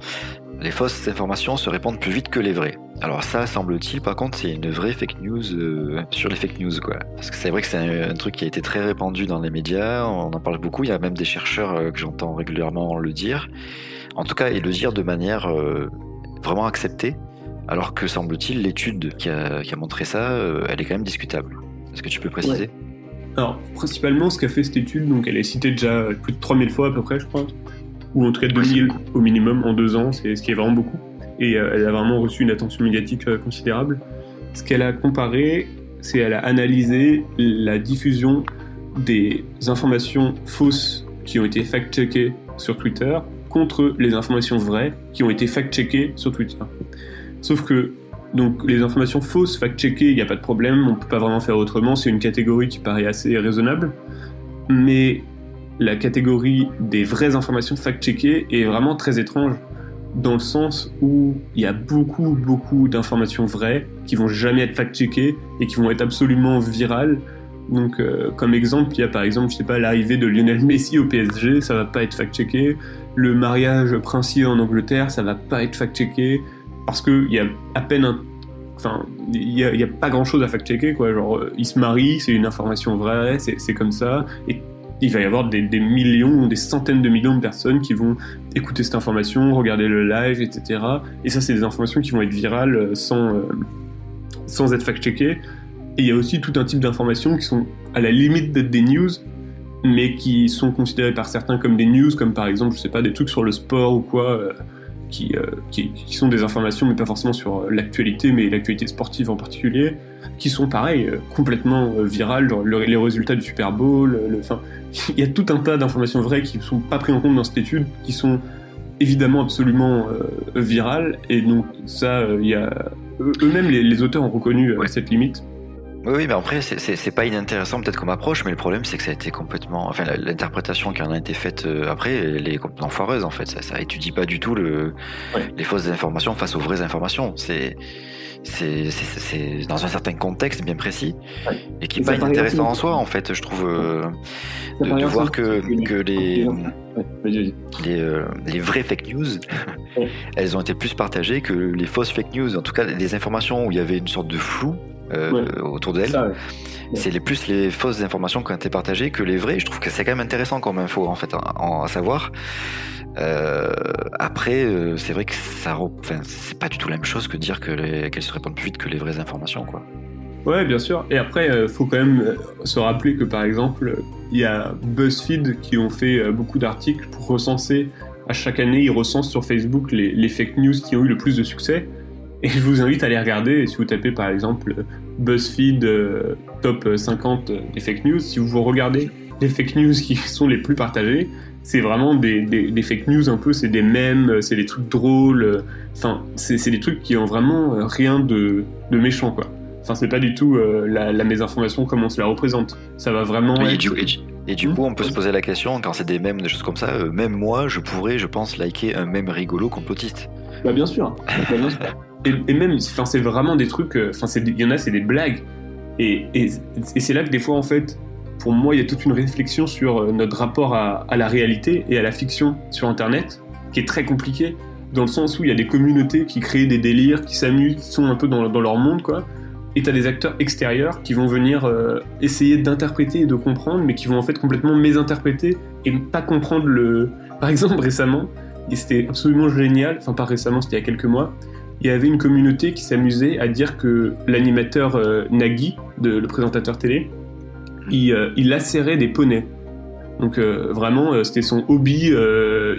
Les fausses informations se répandent plus vite que les vraies. Alors ça, semble-t-il, par contre, c'est une vraie fake news sur les fake news, quoi. Parce que c'est vrai que c'est un truc qui a été très répandu dans les médias, on en parle beaucoup, il y a même des chercheurs que j'entends régulièrement le dire. En tout cas, et le dire de manière vraiment acceptée, alors que, semble-t-il, l'étude qui a montré ça, elle est quand même discutable. Est-ce que tu peux préciser ? Alors, principalement, ce qu'a fait cette étude, donc elle est citée déjà plus de 3000 fois à peu près, je crois, ou en tout cas 2000 au minimum en 2 ans, c'est ce qui est vraiment beaucoup. Et elle a vraiment reçu une attention médiatique considérable. Ce qu'elle a comparé, c'est qu'elle a analysé la diffusion des informations fausses qui ont été fact-checkées sur Twitter contre les informations vraies qui ont été fact-checkées sur Twitter. Sauf que donc, les informations fausses fact-checkées, il n'y a pas de problème, on ne peut pas vraiment faire autrement, c'est une catégorie qui paraît assez raisonnable. Mais la catégorie des vraies informations fact-checkées est vraiment très étrange, dans le sens où il y a beaucoup d'informations vraies qui vont jamais être fact-checkées et qui vont être absolument virales. Donc, comme exemple, il y a par exemple, je sais pas, l'arrivée de Lionel Messi au PSG, ça va pas être fact-checké. Le mariage princier en Angleterre, ça va pas être fact-checké parce que il y a à peine il y a pas grand chose à fact-checker, quoi. Genre, ils se marient, c'est une information vraie, c'est comme ça. Et il va y avoir des millions, des centaines de millions de personnes qui vont écouter cette information, regarder le live, etc. Et ça, c'est des informations qui vont être virales sans être fact-checkées. Et il y a aussi tout un type d'informations qui sont à la limite d'être des news, mais qui sont considérées par certains comme des news, comme par exemple, je sais pas, des trucs sur le sport ou quoi, qui sont des informations, mais pas forcément sur l'actualité, mais l'actualité sportive en particulier, qui sont pareil, complètement virales, genre les résultats du Super Bowl, il y a tout un tas d'informations vraies qui ne sont pas prises en compte dans cette étude, qui sont évidemment absolument virales, et donc ça, eux-mêmes, les auteurs ont reconnu cette limite. Oui, mais après, c'est pas inintéressant peut-être comme approche, mais le problème, c'est que ça a été complètement... Enfin, l'interprétation qui en a été faite après, elle est complètement foireuse, en fait. Ça étudie pas du tout les fausses informations face aux vraies informations. C'est dans un certain contexte bien précis, et qui n'est pas inintéressant en soi, en fait, je trouve, de voir que les vraies fake news, elles ont été plus partagées que les fausses fake news. En tout cas, des informations où il y avait une sorte de flou autour d'elles. C'est plus les fausses informations qui ont été partagées que les vraies. Je trouve que c'est quand même intéressant comme info, en fait, à savoir. Après, c'est vrai que c'est pas du tout la même chose que dire qu'elles se répandent plus vite que les vraies informations, quoi. Ouais, bien sûr. Et après, faut quand même se rappeler que, par exemple, il y a BuzzFeed qui ont fait beaucoup d'articles pour recenser. À chaque année, ils recensent sur Facebook les fake news qui ont eu le plus de succès. Et je vous invite à les regarder. Si vous tapez, par exemple, BuzzFeed top 50 des fake news, si vous regardez les fake news qui sont les plus partagées, c'est vraiment des fake news un peu, c'est des mèmes, c'est des trucs drôles, c'est des trucs qui ont vraiment rien de méchant, quoi. Enfin, c'est pas du tout la mésinformation comme on se la représente. Ça va vraiment Et du coup, on peut se poser la question, quand c'est des mèmes, des choses comme ça, même moi, je pourrais, je pense, liker un mème rigolo complotiste. Bah bien sûr. Et même, c'est vraiment des trucs, il y en a, c'est des blagues. Et c'est là que des fois, en fait, pour moi, il y a toute une réflexion sur notre rapport à la réalité et à la fiction sur Internet, qui est très compliquée, dans le sens où il y a des communautés qui créent des délires, qui s'amusent, qui sont un peu dans leur monde, quoi. Et t'as des acteurs extérieurs qui vont venir essayer d'interpréter et de comprendre, mais qui vont en fait complètement mésinterpréter et pas comprendre Par exemple, récemment, et c'était absolument génial, enfin pas récemment, c'était il y a quelques mois, il y avait une communauté qui s'amusait à dire que l'animateur Nagui, le présentateur télé, il lacérait des poneys. Donc vraiment, c'était son hobby.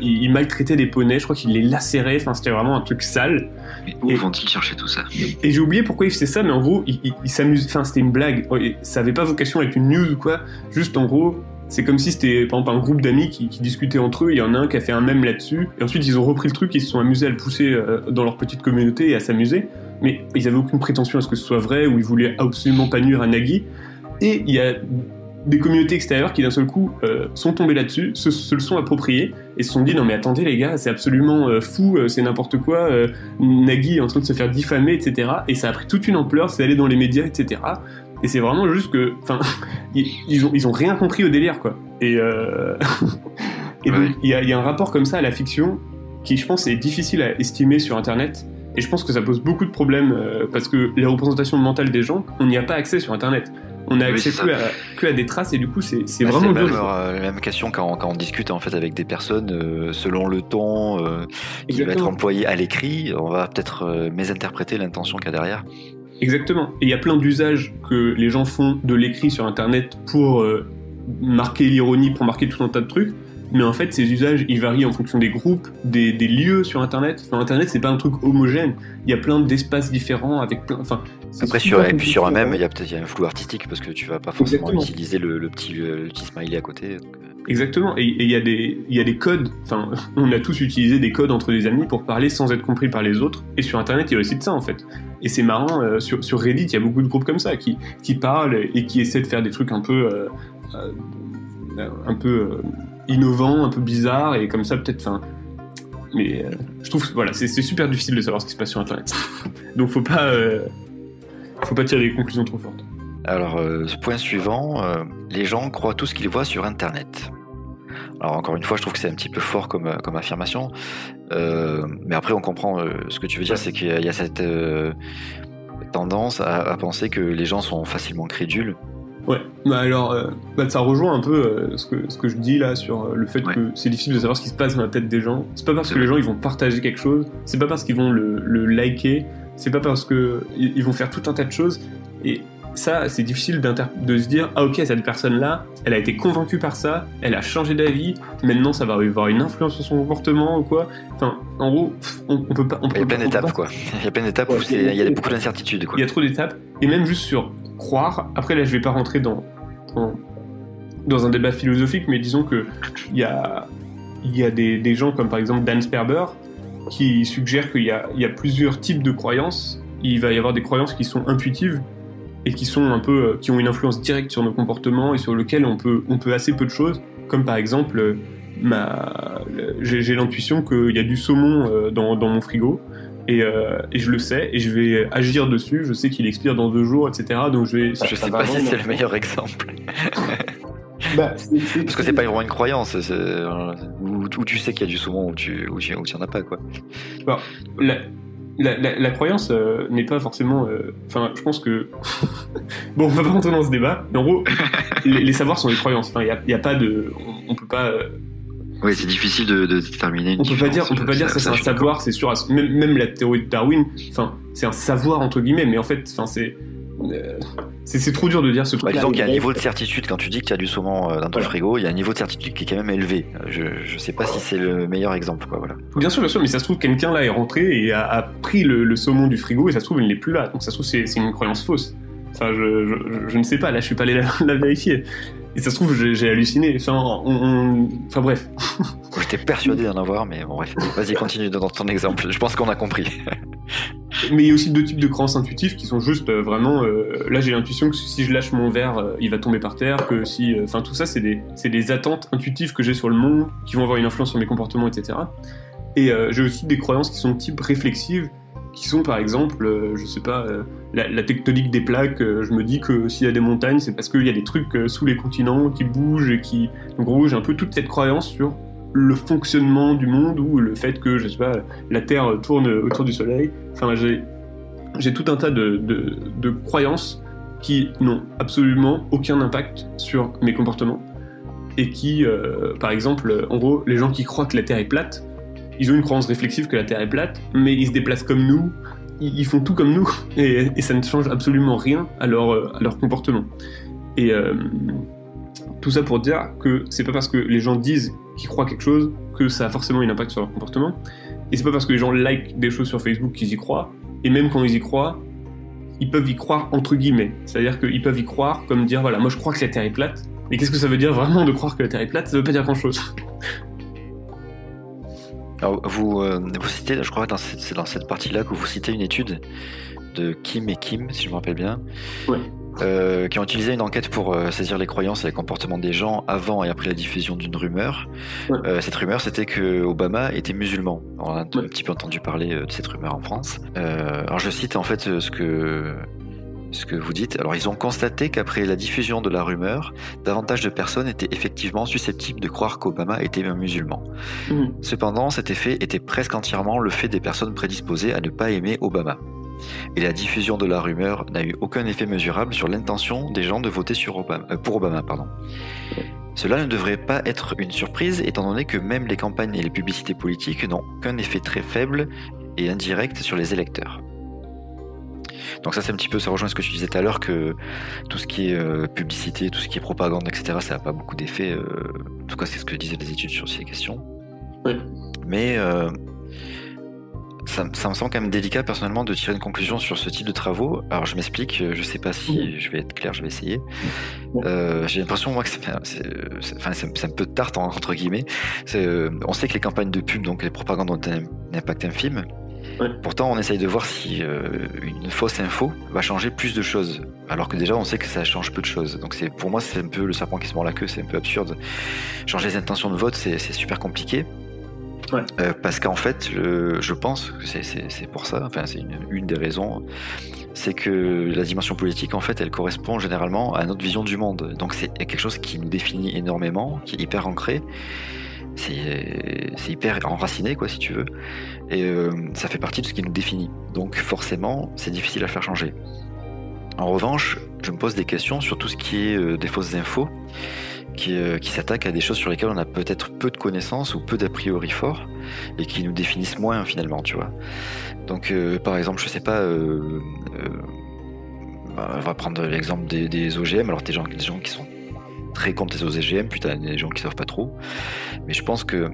Il maltraitait des poneys. Je crois qu'il les lacérait. Enfin, c'était vraiment un truc sale. Mais où vont-ils chercher tout ça? Et j'ai oublié pourquoi il faisait ça, mais en gros, il s'amuse. Enfin, c'était une blague. Ça avait pas vocation à être une news ou quoi. Juste en gros, c'est comme si c'était par exemple un groupe d'amis qui discutaient entre eux. Il y en a un qui a fait un mème là-dessus. Et ensuite, ils ont repris le truc. Ils se sont amusés à le pousser dans leur petite communauté et à s'amuser. Mais ils avaient aucune prétention à ce que ce soit vrai, ou ils voulaient absolument pas nuire à Nagui. Et il y a des communautés extérieures qui d'un seul coup sont tombées là-dessus, se le sont appropriés et se sont dit non mais attendez les gars, c'est absolument fou, c'est n'importe quoi, Nagui est en train de se faire diffamer, etc. Et ça a pris toute une ampleur, c'est allé dans les médias, etc. Et c'est vraiment juste que, enfin, ils ont rien compris au délire quoi. Et donc il y a un rapport comme ça à la fiction qui, je pense, est difficile à estimer sur Internet. Et je pense que ça pose beaucoup de problèmes parce que les représentations mentales des gens, on n'y a pas accès sur Internet. On a accès que à des traces et du coup c'est vraiment dur. C'est la même question quand on discute en fait avec des personnes selon le ton qui va être employé à l'écrit, on va peut-être mésinterpréter l'intention qu'il y a derrière. Exactement. Et il y a plein d'usages que les gens font de l'écrit sur Internet pour marquer l'ironie, pour marquer tout un tas de trucs. Mais en fait, ces usages, ils varient en fonction des groupes, des lieux sur Internet. Enfin, Internet, c'est pas un truc homogène. Il y a plein d'espaces différents avec plein. Enfin, après, sur un même, il y a peut-être un flou artistique parce que tu vas pas forcément utiliser le petit smiley à côté. Donc... Exactement. Et il y a des codes. Enfin, on a tous utilisé des codes entre des amis pour parler sans être compris par les autres. Et sur Internet, il y a aussi de ça en fait. Et c'est marrant. Sur Reddit, il y a beaucoup de groupes comme ça qui parlent et qui essaient de faire des trucs un peu innovant, un peu bizarre, et comme ça peut-être, enfin, mais je trouve, voilà, c'est super difficile de savoir ce qui se passe sur Internet. Donc faut pas tirer des conclusions trop fortes. Alors, ce point suivant, les gens croient tout ce qu'ils voient sur Internet. Alors encore une fois, je trouve que c'est un petit peu fort comme affirmation, mais après on comprend ce que tu veux dire, c'est qu'il y a cette tendance à penser que les gens sont facilement crédules. Ouais, bah alors, ça rejoint un peu ce que je dis là sur le fait que c'est difficile de savoir ce qui se passe dans la tête des gens. C'est pas parce que les gens ils vont partager quelque chose, c'est pas parce qu'ils vont le liker, c'est pas parce que ils vont faire tout un tas de choses. Et ça, c'est difficile de se dire ah ok, cette personne-là, elle a été convaincue par ça, elle a changé d'avis, maintenant ça va avoir une influence sur son comportement ou quoi. Enfin, en gros, on peut pas. Il y a plein d'étapes quoi. Il y a plein d'étapes où il y a beaucoup d'incertitudes quoi. Il y a trop d'étapes, et même juste sur croire. Après là, je vais pas rentrer dans un débat philosophique, mais disons que il y a des gens comme par exemple Dan Sperber qui suggèrent qu'il y a plusieurs types de croyances. Il va y avoir des croyances qui sont intuitives et qui sont un peu qui ont une influence directe sur nos comportements et sur lesquels on peut assez peu de choses, comme par exemple j'ai l'intuition qu'il y a du saumon dans mon frigo et je le sais et je vais agir dessus, je sais qu'il expire dans 2 jours, etc. Donc je sais pas si c'est le meilleur exemple. Parce que c'est pas vraiment une croyance, où tu sais qu'il y a du saumon ou tu en as pas quoi. Bon, la croyance n'est pas forcément. Enfin, je pense que. Bon, on va pas rentrer dans ce débat, mais en gros, les savoirs sont des croyances. Enfin, il y a pas de. On peut pas. Oui, c'est difficile de déterminer. On peut pas dire ça c'est un savoir, c'est sûr. Même la théorie de Darwin, enfin, c'est un savoir entre guillemets, mais en fait, enfin, c'est trop dur de dire ce truc. Disons qu'il y a un niveau de certitude quand tu dis que tu as du saumon dans ton frigo, il y a un niveau de certitude qui est quand même élevé. Je sais pas si c'est le meilleur exemple, quoi. Voilà. Bien sûr, mais ça se trouve quelqu'un là est rentré et a pris le saumon du frigo et ça se trouve il n'est plus là. Donc ça se trouve c'est une croyance fausse. Enfin, je ne sais pas. Là, je suis pas allé la vérifier. Et ça se trouve j'ai halluciné. Enfin bref. J'étais persuadé d'en avoir, mais bon bref. Vas-y, continue dans ton exemple. Je pense qu'on a compris. Mais il y a aussi 2 types de croyances intuitives qui sont juste vraiment. Là, j'ai l'intuition que si je lâche mon verre, il va tomber par terre. Que si, enfin, tout ça, c'est des attentes intuitives que j'ai sur le monde, qui vont avoir une influence sur mes comportements, etc. Et j'ai aussi des croyances qui sont de type réflexive, qui sont par exemple, je sais pas, la tectonique des plaques. Je me dis que s'il y a des montagnes, c'est parce qu'il y a des trucs sous les continents qui bougent et qui. En gros, j'ai un peu toute cette croyance sur le fonctionnement du monde ou le fait que, je sais pas, la Terre tourne autour du Soleil. Enfin, j'ai tout un tas de croyances qui n'ont absolument aucun impact sur mes comportements et qui, par exemple, en gros, les gens qui croient que la Terre est plate, ils ont une croyance réflexive que la Terre est plate, mais ils se déplacent comme nous, ils font tout comme nous et ça ne change absolument rien à leur comportement. Et Tout ça pour dire que c'est pas parce que les gens disent qu'ils croient quelque chose que ça a forcément un impact sur leur comportement. Et c'est pas parce que les gens like des choses sur Facebook qu'ils y croient. Et même quand ils y croient, ils peuvent y croire entre guillemets. C'est-à-dire qu'ils peuvent y croire comme dire voilà, moi je crois que la Terre est plate. Mais qu'est-ce que ça veut dire vraiment de croire que la Terre est plate? Ça veut pas dire grand-chose. Alors, vous citez, je crois que c'est dans cette partie-là que vous citez une étude de Kim et Kim, si je me rappelle bien, qui ont utilisé une enquête pour saisir les croyances et les comportements des gens avant et après la diffusion d'une rumeur. Cette rumeur, c'était que Obama était musulman. On a un petit peu entendu parler de cette rumeur en France. Alors je cite en fait ce que vous dites. Alors ils ont constaté qu'après la diffusion de la rumeur, davantage de personnes étaient effectivement susceptibles de croire qu'Obama était un musulman. Cependant, cet effet était presque entièrement le fait des personnes prédisposées à ne pas aimer Obama. Et la diffusion de la rumeur n'a eu aucun effet mesurable sur l'intention des gens de voter pour Obama. Cela ne devrait pas être une surprise, étant donné que même les campagnes et les publicités politiques n'ont qu'un effet très faible et indirect sur les électeurs. Donc ça c'est un petit peu, ça rejoint ce que tu disais tout à l'heure, que tout ce qui est publicité, tout ce qui est propagande, etc., ça n'a pas beaucoup d'effet. En tout cas c'est ce que disaient les études sur ces questions. Mais ça me semble quand même délicat personnellement de tirer une conclusion sur ce type de travaux. Alors je m'explique, je sais pas si je vais être clair, je vais essayer. J'ai l'impression moi que c'est un peu de tarte entre guillemets. On sait que les campagnes de pub, donc les propagandes ont un impact infime. Pourtant on essaye de voir si une fausse info va changer plus de choses, alors que déjà on sait que ça change peu de choses. Donc pour moi c'est un peu le serpent qui se mord la queue, c'est un peu absurde. Changer les intentions de vote c'est super compliqué. Parce qu'en fait, je pense que c'est pour ça, enfin c'est une des raisons, c'est que la dimension politique en fait elle correspond généralement à notre vision du monde. Donc c'est quelque chose qui nous définit énormément, qui est hyper ancré, c'est hyper enraciné quoi si tu veux, et ça fait partie de ce qui nous définit. Donc forcément c'est difficile à faire changer. En revanche, je me pose des questions sur tout ce qui est des fausses infos, qui s'attaquent à des choses sur lesquelles on a peut-être peu de connaissances ou peu d'a priori forts et qui nous définissent moins finalement, tu vois. Donc par exemple, je sais pas, on va prendre l'exemple des OGM. Alors des gens qui sont très contre les OGM, puis t'as des gens qui savent pas trop. Mais je pense que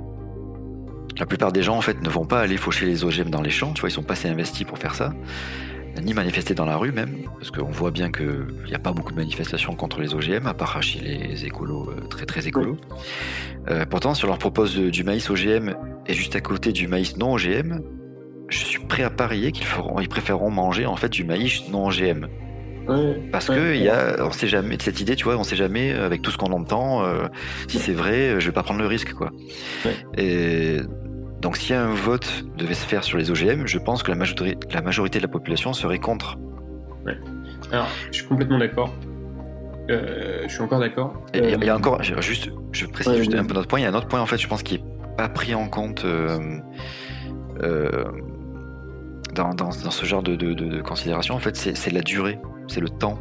la plupart des gens en fait ne vont pas aller faucher les OGM dans les champs, tu vois, ils sont pas assez investis pour faire ça, ni manifester dans la rue même, parce qu'on voit bien qu'il n'y a pas beaucoup de manifestations contre les OGM, à part chez les écolos, très très écolos. Pourtant, si on leur propose du maïs OGM et juste à côté du maïs non OGM, je suis prêt à parier ils préféreront manger en fait du maïs non OGM. Parce que on sait jamais, cette idée, tu vois, on sait jamais, avec tout ce qu'on entend, si c'est vrai, je vais pas prendre le risque, quoi. Et donc si un vote devait se faire sur les OGM, je pense que la majorité de la population serait contre. Alors, je suis complètement d'accord. Je suis encore d'accord. Et il y a encore, je précise juste un peu notre point, il y a un autre point en fait, je pense, qui est pas pris en compte dans ce genre de considération, en fait, c'est la durée, c'est le temps.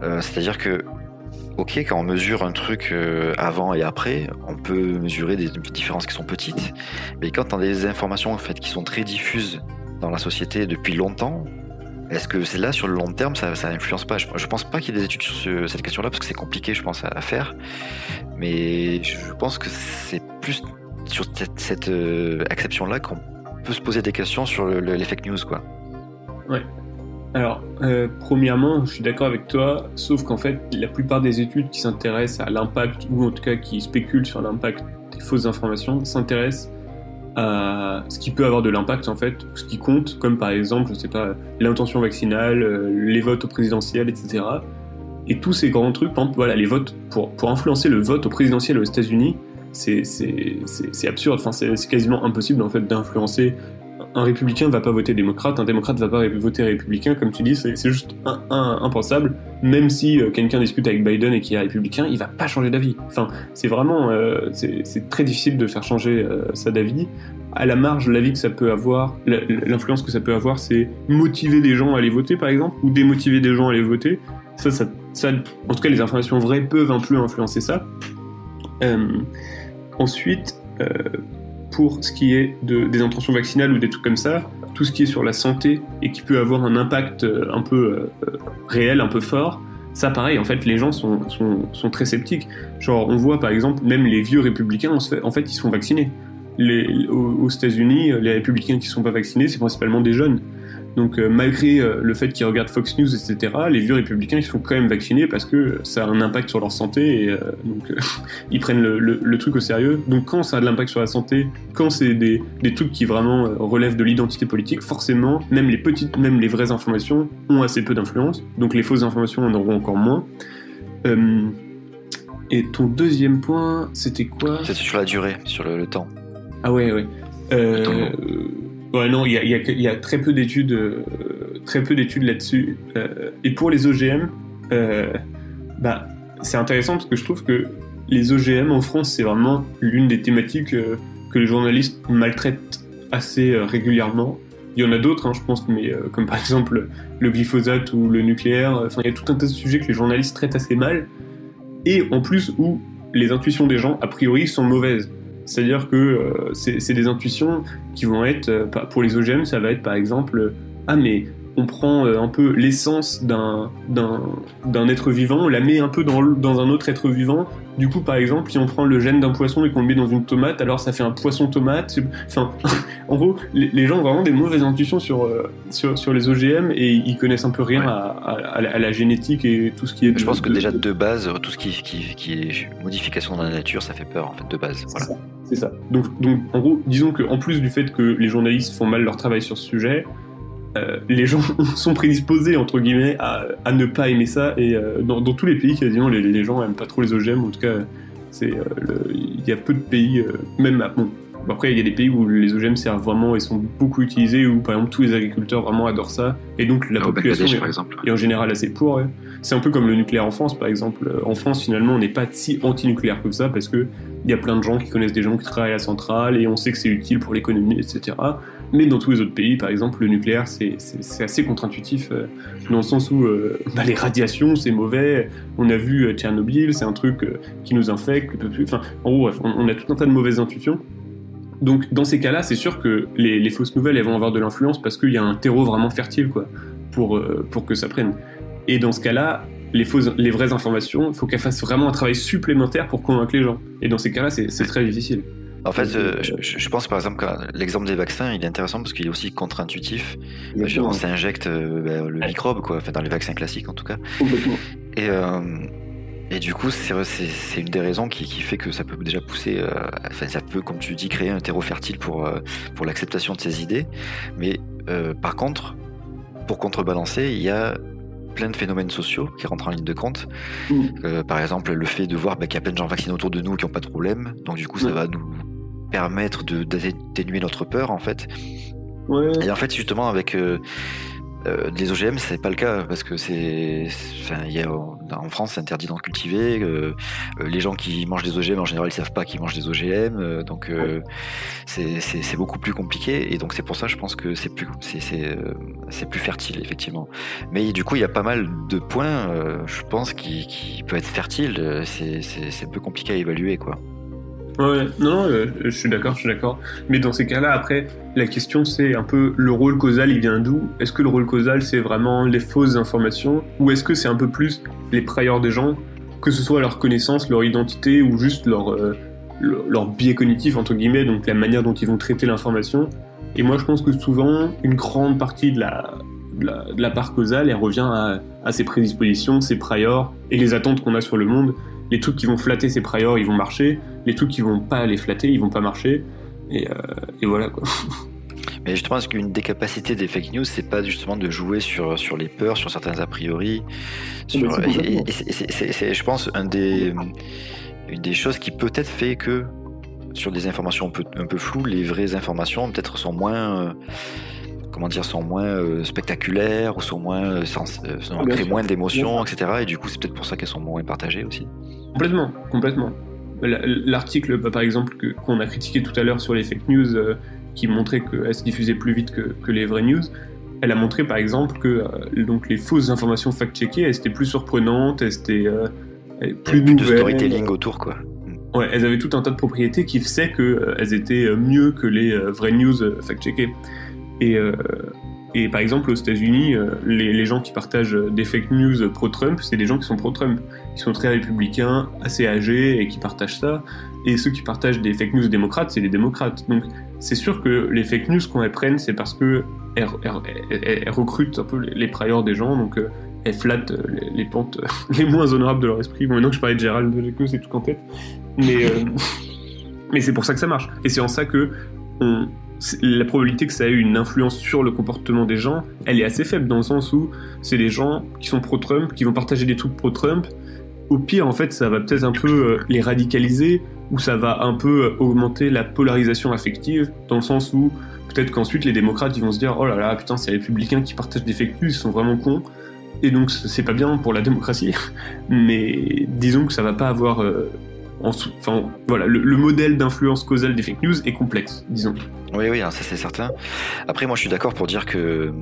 C'est-à-dire que ok, quand on mesure un truc avant et après, on peut mesurer des différences qui sont petites, mais quand on a des informations en fait qui sont très diffuses dans la société depuis longtemps, est-ce que c'est là sur le long terme ça influence pas? Je pense pas qu'il y ait des études sur cette question-là parce que c'est compliqué, je pense, à faire, mais je pense que c'est plus sur cette acception-là qu'on peut se poser des questions sur les fake news, quoi. Ouais. Alors, premièrement, je suis d'accord avec toi, sauf qu'en fait, la plupart des études qui s'intéressent à l'impact, ou en tout cas qui spéculent sur l'impact des fausses informations, s'intéressent à ce qui peut avoir de l'impact, en fait, ce qui compte, comme par exemple, je sais pas, l'intention vaccinale, les votes au présidentiel, etc. Et tous ces grands trucs, par exemple, voilà, les votes, pour influencer le vote au présidentiel aux États-Unis, c'est absurde, enfin, c'est quasiment impossible, en fait, d'influencer. Un républicain ne va pas voter démocrate, un démocrate ne va pas voter républicain, comme tu dis, c'est juste impensable. Même si quelqu'un discute avec Biden et qui est républicain, il va pas changer d'avis. Enfin, c'est vraiment, c'est très difficile de faire changer ça d'avis. À la marge, l'avis que ça peut avoir, l'influence que ça peut avoir, c'est motiver des gens à aller voter, par exemple, ou démotiver des gens à aller voter. Ça, en tout cas, les informations vraies peuvent un peu influencer ça. Ensuite, pour ce qui est des intentions vaccinales ou des trucs comme ça, tout ce qui est sur la santé et qui peut avoir un impact un peu réel, un peu fort, Ça, pareil, en fait, les gens sont très sceptiques. Genre, on voit, par exemple, même les vieux républicains, en fait, ils se font vacciner. Aux États-Unis, les républicains qui ne sont pas vaccinés, c'est principalement des jeunes. Donc, malgré le fait qu'ils regardent Fox News, etc., les vieux républicains, ils se font quand même vacciner parce que ça a un impact sur leur santé et donc ils prennent le truc au sérieux. Donc, quand ça a de l'impact sur la santé, quand c'est des trucs qui vraiment relèvent de l'identité politique, forcément, même les vraies informations ont assez peu d'influence. Donc, les fausses informations en auront encore moins. Et ton deuxième point, c'était quoi ? C'était sur la durée, sur le temps. Ah ouais. Ouais, non, il y a très peu d'études là-dessus. Et pour les OGM, c'est intéressant parce que je trouve que les OGM en France, c'est vraiment l'une des thématiques que les journalistes maltraitent assez régulièrement. Il y en a d'autres, hein, je pense, mais comme par exemple le glyphosate ou le nucléaire. Il y a tout un tas de sujets que les journalistes traitent assez mal. Et en plus, où les intuitions des gens, a priori, sont mauvaises. C'est-à-dire que c'est des intuitions qui vont être, pour les OGM, ça va être par exemple, mais on prend un peu l'essence d'un être vivant, on la met un peu dans un autre être vivant. Du coup, par exemple, si on prend le gène d'un poisson et qu'on le met dans une tomate, alors ça fait un poisson tomate. Enfin, en gros, les gens ont vraiment des mauvaises intuitions sur les OGM et ils connaissent un peu rien à la génétique et tout ce qui est. Je pense que déjà de base, tout ce qui est modification dans la nature, ça fait peur en fait de base. Voilà. C'est ça. Donc, en gros, disons qu'en plus du fait que les journalistes font mal leur travail sur ce sujet, les gens sont prédisposés entre guillemets à ne pas aimer ça et dans tous les pays quasiment les gens aiment pas trop les OGM. En tout cas, il y a peu de pays, même après il y a des pays où les OGM servent vraiment et sont beaucoup utilisés, où par exemple tous les agriculteurs vraiment adorent ça et donc la population est en général assez pour. Ouais. C'est un peu comme le nucléaire en France par exemple. En France finalement on n'est pas si anti-nucléaire que ça parce que il y a plein de gens qui connaissent des gens qui travaillent à la centrale et on sait que c'est utile pour l'économie, etc. Mais dans tous les autres pays, par exemple, le nucléaire, c'est assez contre-intuitif, dans le sens où les radiations, c'est mauvais. On a vu Tchernobyl, c'est un truc qui nous infecte. Enfin, en gros, bref, on a tout un tas de mauvaises intuitions. Donc, dans ces cas-là, c'est sûr que les fausses nouvelles, elles vont avoir de l'influence parce qu'il y a un terreau vraiment fertile, quoi, pour que ça prenne. Et dans ce cas-là, les vraies informations, il faut qu'elles fassent vraiment un travail supplémentaire pour convaincre les gens. Et dans ces cas-là, c'est très difficile. En fait, je pense par exemple que l'exemple des vaccins, il est intéressant parce qu'il est aussi contre-intuitif. On s'injecte le microbe, quoi, enfin, dans les vaccins classiques en tout cas. Complètement. Et du coup, c'est une des raisons qui fait que ça peut déjà pousser, ça peut, comme tu dis, créer un terreau fertile pour l'acceptation de ces idées. Mais par contre, pour contrebalancer, il y a plein de phénomènes sociaux qui rentrent en ligne de compte. Par exemple, le fait de voir qu'il y a plein de gens vaccinés autour de nous qui n'ont pas de problème. Donc du coup, ça va nous permettre d'atténuer notre peur, en fait. Ouais. Et en fait, justement, avec les OGM, c'est pas le cas parce que en France, c'est interdit d'en cultiver. Les gens qui mangent des OGM, en général, ils savent pas qu'ils mangent des OGM. Donc, c'est beaucoup plus compliqué. Et donc, c'est pour ça, je pense que c'est plus fertile, effectivement. Mais du coup, il y a pas mal de points, je pense, qui peuvent être fertiles. C'est un peu compliqué à évaluer, quoi. Ouais, non, je suis d'accord. Mais dans ces cas-là, après, la question c'est un peu le rôle causal, il vient d'où ? Est-ce que le rôle causal c'est vraiment les fausses informations ou est-ce que c'est un peu plus les priors des gens, que ce soit leur connaissance, leur identité ou juste leur biais cognitif entre guillemets, donc la manière dont ils vont traiter l'information. Et moi je pense que souvent une grande partie de la part causale, elle revient à ces prédispositions, ces priors et les attentes qu'on a sur le monde. Les trucs qui vont flatter ces priors, ils vont marcher. Les trucs qui vont pas les flatter, ils vont pas marcher. Et voilà, quoi. Mais justement, est-ce qu'une des capacités des fake news, c'est pas justement de jouer sur les peurs, sur certains a priori c'est, je pense, une des choses qui peut-être fait que sur des informations un peu floues, les vraies informations peut-être sont moins... sont moins spectaculaires ou sont moins créent moins d'émotions, etc. Et du coup, c'est peut-être pour ça qu'elles sont moins partagées aussi. Complètement. L'article, par exemple, qu'on a critiqué tout à l'heure sur les fake news, qui montrait qu'elles se diffusaient plus vite que les vraies news, elle a montré, par exemple, que donc les fausses informations fact-checkées, elles étaient plus surprenantes, elles étaient plus nouvelles. De storytelling autour, quoi. Ouais, elles avaient tout un tas de propriétés qui faisaient qu'elles étaient mieux que les vraies news fact-checkées. Et Et par exemple, aux États-Unis, les gens qui partagent des fake news pro-Trump, c'est des gens qui sont pro-Trump, qui sont très républicains, assez âgés et qui partagent ça. Et ceux qui partagent des fake news démocrates, c'est les démocrates. Donc c'est sûr que les fake news, quand elles prennent, c'est parce qu'elles recrutent un peu les priors des gens, donc elles flattent les pentes les moins honorables de leur esprit. Bon, maintenant que je parlais de Gérald de Leclerc, c'est tout en tête. Mais c'est pour ça que ça marche. Et c'est en ça que la probabilité que ça ait une influence sur le comportement des gens, elle est assez faible, dans le sens où c'est des gens qui sont pro-Trump, qui vont partager des trucs pro-Trump. Au pire, en fait, ça va peut-être un peu les radicaliser, ou ça va un peu augmenter la polarisation affective, dans le sens où peut-être qu'ensuite les démocrates ils vont se dire « Oh là là, putain, ces républicains qui partagent des fake news, ils sont vraiment cons », et donc c'est pas bien pour la démocratie. Mais disons que ça va pas avoir... Enfin, voilà, le modèle d'influence causale des fake news est complexe, disons. Oui, ça c'est certain. Après, moi je suis d'accord pour dire que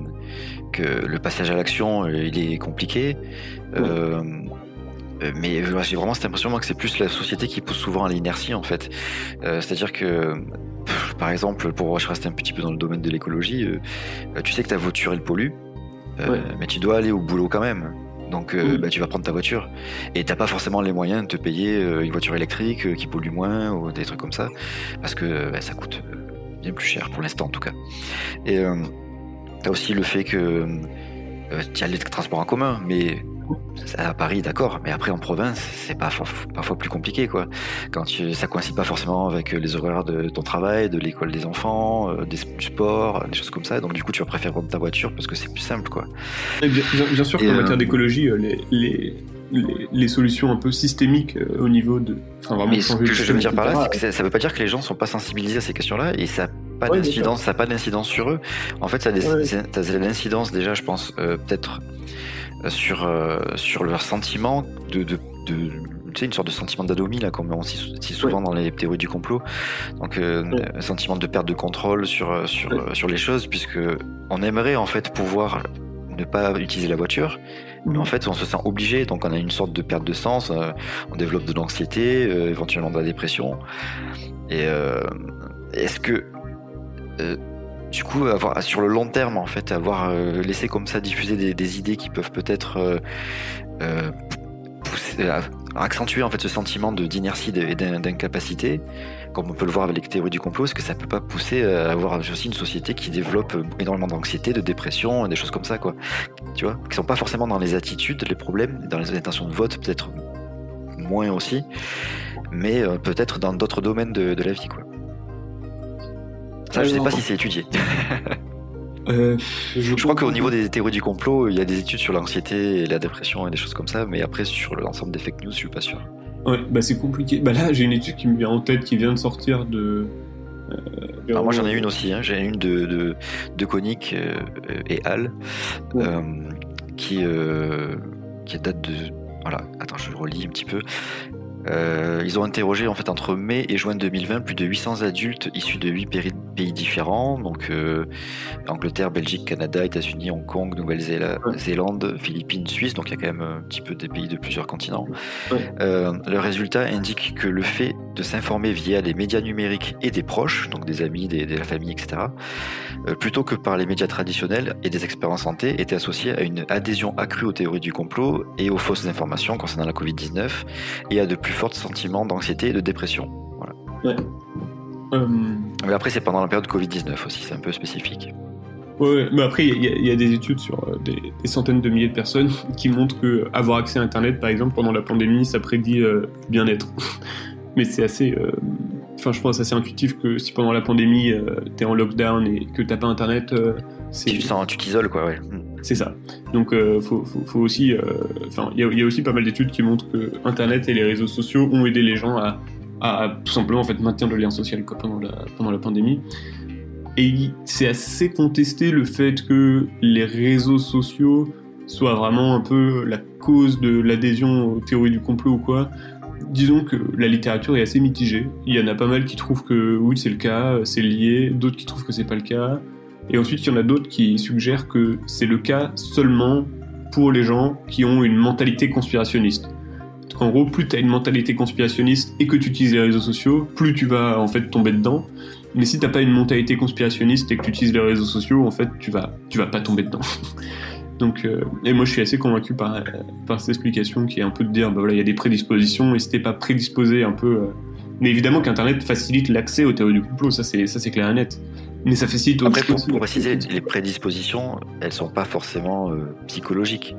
le passage à l'action, il est compliqué. Mais j'ai vraiment cette impression moi, que c'est plus la société qui pousse souvent à l'inertie en fait. C'est-à-dire que, par exemple, pour rester un petit peu dans le domaine de l'écologie, tu sais que ta voiture elle pollue, mais tu dois aller au boulot quand même. Donc tu vas prendre ta voiture et t'as pas forcément les moyens de te payer une voiture électrique qui pollue moins ou des trucs comme ça parce que ça coûte bien plus cher pour l'instant en tout cas. Et t'as aussi le fait que tu as les transports en commun, mais à Paris d'accord, mais après en province c'est parfois plus compliqué quoi. Quand ça coïncide pas forcément avec les horaires de ton travail, de l'école des enfants, du sport, des choses comme ça, donc du coup tu vas préférer prendre ta voiture parce que c'est plus simple quoi. Et bien sûr qu'en matière d'écologie les solutions un peu systémiques au niveau de... Enfin, vraiment mais ce que je veux dire par là, c'est que ça veut pas dire que les gens sont pas sensibilisés à ces questions-là et ça n'a pas d'incidence sur eux. En fait ça a l'incidence déjà je pense peut-être sur leur sentiment de tu sais, une sorte de sentiment d'anomie là, comme on dit souvent dans les théories du complot. Donc un sentiment de perte de contrôle sur les choses, puisque on aimerait en fait pouvoir ne pas utiliser la voiture, mais en fait on se sent obligé, donc on a une sorte de perte de sens, on développe de l'anxiété, éventuellement de la dépression. Et est-ce que du coup, sur le long terme, en fait, avoir laissé comme ça diffuser des idées qui peuvent peut-être accentuer en fait ce sentiment d'inertie et d'incapacité, comme on peut le voir avec les théories du complot, est-ce que ça peut pas pousser à avoir aussi une société qui développe énormément d'anxiété, de dépression, des choses comme ça, quoi. Tu vois, qui sont pas forcément dans les attitudes, les problèmes, dans les intentions de vote, peut-être moins aussi, mais peut-être dans d'autres domaines de la vie, quoi. Ça, je sais pas si c'est étudié. Je crois qu'au niveau des théories du complot, il y a des études sur l'anxiété et la dépression et des choses comme ça, mais après, sur l'ensemble des fake news, je suis pas sûr. Ouais, c'est compliqué. Là, j'ai une étude qui me vient en tête, qui vient de sortir de... Alors moi, j'en ai une aussi, hein. J'ai une de Koenig et Hall, qui date de... Voilà, attends, je relis un petit peu. Ils ont interrogé en fait entre mai et juin 2020 plus de 800 adultes issus de 8 pays différents, donc Angleterre, Belgique, Canada, États-Unis, Hong Kong, Nouvelle-Zélande, Philippines, Suisse, donc il y a quand même un petit peu des pays de plusieurs continents. Le résultat indique que le fait de s'informer via les médias numériques et des proches, donc des amis, de la famille, etc., plutôt que par les médias traditionnels et des experts en santé, était associé à une adhésion accrue aux théories du complot et aux fausses informations concernant la Covid-19 et à de plus forts sentiments d'anxiété et de dépression. Voilà. Mais après, c'est pendant la période Covid-19 aussi, c'est un peu spécifique. Ouais, mais après, il y a des études sur des centaines de milliers de personnes qui montrent que avoir accès à Internet, par exemple, pendant la pandémie, ça prédit bien-être. Mais c'est assez... je pense assez intuitif que si pendant la pandémie, t'es en lockdown et que t'as pas Internet... tu t'isoles, quoi, ouais. C'est ça. Donc, faut aussi... il y a aussi pas mal d'études qui montrent que Internet et les réseaux sociaux ont aidé les gens à tout simplement en fait, maintenir le lien social quoi, pendant la pandémie. Et c'est assez contesté le fait que les réseaux sociaux soient vraiment un peu la cause de l'adhésion aux théories du complot ou quoi. Disons que la littérature est assez mitigée. Il y en a pas mal qui trouvent que oui, c'est le cas, c'est lié, d'autres qui trouvent que c'est pas le cas. Et ensuite, il y en a d'autres qui suggèrent que c'est le cas seulement pour les gens qui ont une mentalité conspirationniste. Donc, en gros, plus tu as une mentalité conspirationniste et que tu utilises les réseaux sociaux, plus tu vas en fait tomber dedans. Mais si t'as pas une mentalité conspirationniste et que tu utilises les réseaux sociaux, en fait, tu vas pas tomber dedans. Donc, et moi je suis assez convaincu par cette explication qui est un peu de dire, bah voilà, il y a des prédispositions, et si t'es pas prédisposé un peu... Mais évidemment qu'Internet facilite l'accès aux théories du complot, ça c'est clair et net. Mais ça facilite aussi... Après, pour préciser, les prédispositions, elles sont pas forcément psychologiques.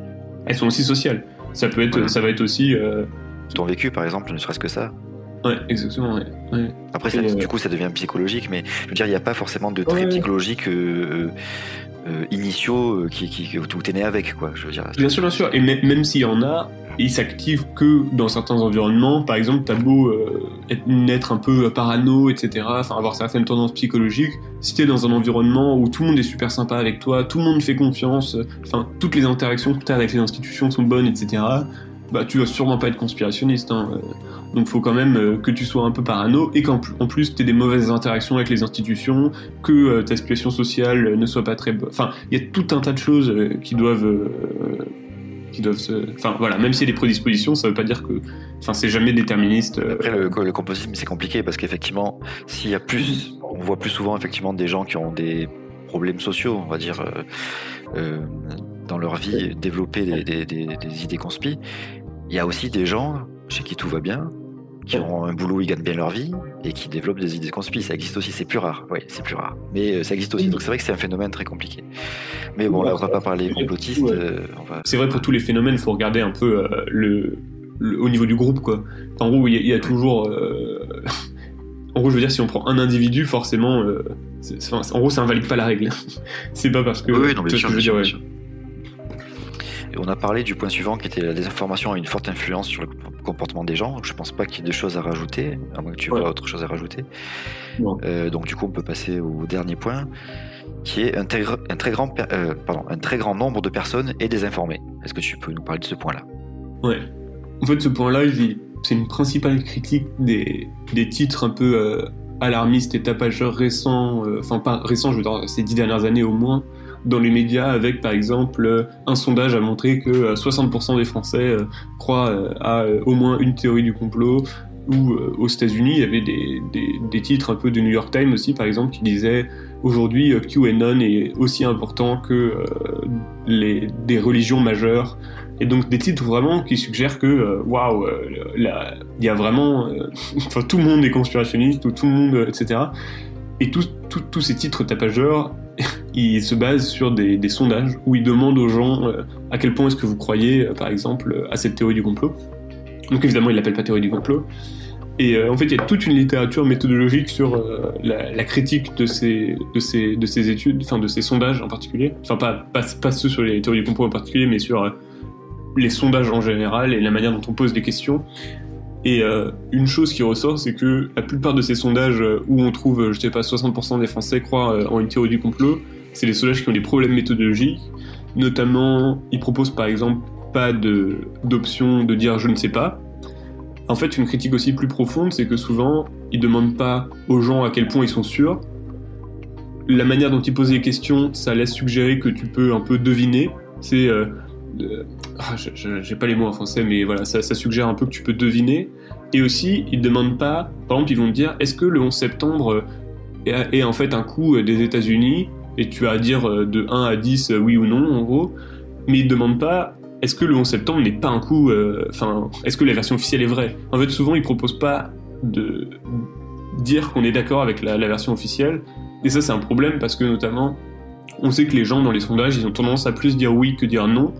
Elles sont aussi sociales. Ça peut être, ça va être aussi... Ton vécu, par exemple, ne serait-ce que ça. Ouais, exactement, ouais. Après, ça, du coup, ça devient psychologique, mais je veux dire, il n'y a pas forcément de traits psychologiques initiaux où t'es né avec, quoi. Je veux dire. Bien sûr. Et même s'il y en a, ils s'activent que dans certains environnements. Par exemple, t'as beau naître un peu parano, etc., enfin avoir certaines tendances psychologiques. Si t'es dans un environnement où tout le monde est super sympa avec toi, tout le monde fait confiance, enfin toutes les interactions que t'as avec les institutions sont bonnes, etc., bah tu vas sûrement pas être conspirationniste, hein. Donc faut quand même que tu sois un peu parano et qu'en plus t'aies des mauvaises interactions avec les institutions, que ta situation sociale ne soit pas très bonne. Enfin, il y a tout un tas de choses qui doivent se... Enfin voilà, même s'il y a des prédispositions, ça veut pas dire que... Enfin, c'est jamais déterministe. Après, le compositisme, c'est compliqué parce qu'effectivement, s'il y a plus... On voit plus souvent effectivement des gens qui ont des problèmes sociaux, on va dire, dans leur vie, développer des idées conspi. Il y a aussi des gens chez qui tout va bien, qui ont un boulot, ils gagnent bien leur vie, et qui développent des idées conspi. Ça existe aussi, c'est plus rare. Oui, c'est plus rare. Mais ça existe aussi. Donc c'est vrai que c'est un phénomène très compliqué. Mais bon, là, on va pas parler complotiste. C'est vrai, pour tous les phénomènes, il faut regarder un peu au niveau du groupe, quoi. En gros, il y a toujours... En gros, je veux dire, si on prend un individu, forcément... en gros, ça invalide pas la règle. C'est pas parce que... Oui, non, mais sûr, bien sûr. Et on a parlé du point suivant qui était la désinformation a une forte influence sur le comportement des gens. Je pense pas qu'il y ait de choses à rajouter, à moins que tu aies autre chose à rajouter. Donc du coup on peut passer au dernier point, qui est un très grand nombre de personnes est désinformées. Est-ce que tu peux nous parler de ce point-là ? Ouais. En fait, ce point-là, c'est une principale critique des titres un peu alarmistes et tapageurs récents, enfin pas récents, je veux dire ces 10 dernières années au moins, dans les médias, avec par exemple un sondage a montré que 60% des Français croient à au moins une théorie du complot, ou aux États-Unis il y avait des titres un peu du New York Times aussi par exemple qui disaient aujourd'hui QAnon est aussi important que des religions majeures, et donc des titres vraiment qui suggèrent que waouh, il y a vraiment enfin tout le monde est conspirationniste, ou tout le monde etc. Et tous ces titres tapageurs, ils se basent sur des sondages où ils demandent aux gens à quel point est-ce que vous croyez, par exemple, à cette théorie du complot. Donc évidemment, ils l'appellent pas théorie du complot. Et en fait, il y a toute une littérature méthodologique sur la critique de ces études, enfin de ces sondages en particulier. Enfin pas ceux sur les théories du complot en particulier, mais sur les sondages en général et la manière dont on pose des questions. Et une chose qui ressort, c'est que la plupart de ces sondages où on trouve, je sais pas, 60% des Français croient en une théorie du complot, c'est des sondages qui ont des problèmes méthodologiques. Notamment, ils proposent par exemple pas d'option de dire je ne sais pas. En fait, une critique aussi plus profonde, c'est que souvent, ils demandent pas aux gens à quel point ils sont sûrs. La manière dont ils posent les questions, ça laisse suggérer que tu peux un peu deviner. C'est... j'ai pas les mots en français, mais voilà, ça suggère un peu que tu peux deviner. Et aussi, ils demandent pas, par exemple, ils vont te dire est-ce que le 11 septembre est en fait un coup des États-Unis, et tu as à dire de 1 à 10 oui ou non, en gros. Mais ils demandent pas est-ce que le 11 septembre n'est pas un coup, est-ce que la version officielle est vraie. En fait, souvent, ils proposent pas de dire qu'on est d'accord avec la version officielle, et ça, c'est un problème parce que, notamment, on sait que les gens dans les sondages, ils ont tendance à plus dire oui que dire non.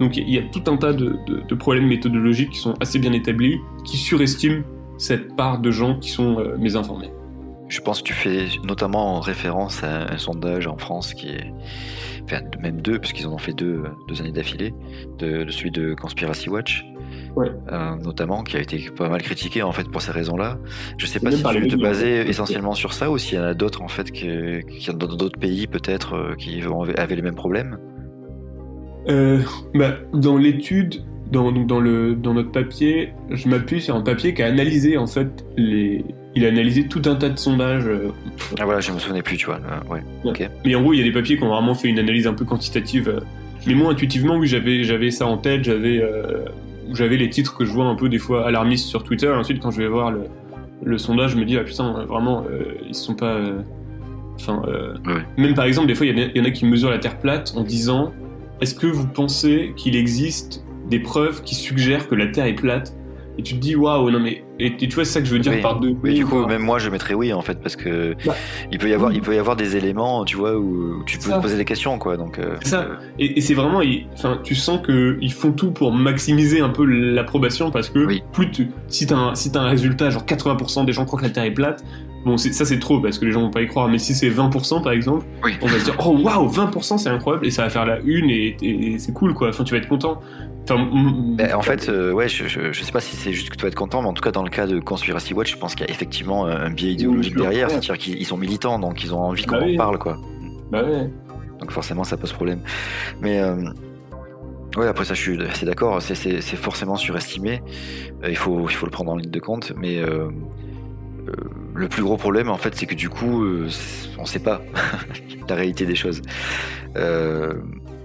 Donc il y a tout un tas de problèmes méthodologiques qui sont assez bien établis, qui surestiment cette part de gens qui sont mésinformés. Je pense que tu fais notamment référence à un sondage en France qui est... Enfin, même deux, parce qu'ils en ont fait deux années d'affilée, de celui de Conspiracy Watch, notamment, qui a été pas mal critiqué en fait pour ces raisons-là. Je sais pas si tu veux te baser essentiellement sur ça, ou s'il y en a d'autres en fait, dans d'autres pays peut-être qui avaient les mêmes problèmes. Dans l'étude, dans notre papier, je m'appuie sur un papier qui a analysé en fait il a analysé tout un tas de sondages. Ah voilà, je me souvenais plus, tu vois. Ouais. Okay. Mais en gros, il y a des papiers qui ont vraiment fait une analyse un peu quantitative. Mais moi, intuitivement, oui, j'avais ça en tête. J'avais les titres que je vois un peu des fois alarmistes sur Twitter. Et ensuite, quand je vais voir le sondage, je me dis, ah putain, vraiment, ils sont pas... Ouais. Même par exemple, des fois, il y en a qui mesurent la Terre plate en disant, est-ce que vous pensez qu'il existe des preuves qui suggèrent que la Terre est plate? Et tu te dis, waouh, non mais... Et tu vois, c'est ça que je veux dire par deux. Oui, du coup, même moi, je mettrais oui, en fait, parce que il peut y avoir des éléments, tu vois, où tu peux te poser des questions, quoi. Donc, c'est ça. Et c'est vraiment... tu sens qu'ils font tout pour maximiser un peu l'approbation, parce que si t'as un résultat, genre 80% des gens croient que la Terre est plate, bon, ça c'est trop, parce que les gens vont pas y croire, mais si c'est 20% par exemple, on va se dire, oh waouh, 20% c'est incroyable, et ça va faire la une, et c'est cool, quoi. Enfin, tu vas être content. En fait, je sais pas si c'est juste que tu vas être content, mais en tout cas dans le cas de Conspiracy Watch, je pense qu'il y a effectivement un biais idéologique derrière, c'est-à-dire qu'ils sont militants, donc ils ont envie qu'on en parle, quoi. Bah ouais. Donc forcément ça pose problème. Mais après ça je suis assez d'accord, c'est forcément surestimé, il faut le prendre en ligne de compte, mais le plus gros problème en fait c'est que du coup on sait pas la réalité des choses.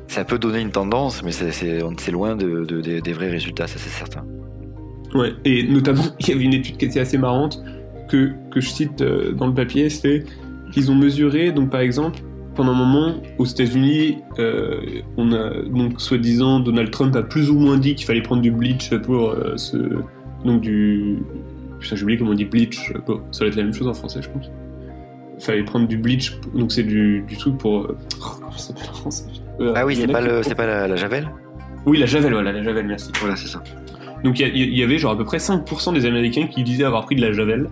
Ça peut donner une tendance, mais c'est loin des vrais résultats, ça c'est certain. Ouais, et notamment, il y avait une étude qui était assez marrante, que je cite dans le papier, c'est qu'ils ont mesuré, donc par exemple, pendant un moment, aux États-Unis, on a, donc soi-disant, Donald Trump a plus ou moins dit qu'il fallait prendre du bleach pour donc du... Putain, j'ai oublié comment on dit bleach, bon, ça va être la même chose en français, je pense. Il fallait prendre du bleach, donc c'est du truc pour... comment ça s'appelle en français? Ah oui, c'est pas la Javel? Oui, la Javel, voilà, la Javel, merci. Voilà, c'est ça. Donc il y avait genre à peu près 5% des Américains qui disaient avoir pris de la Javel,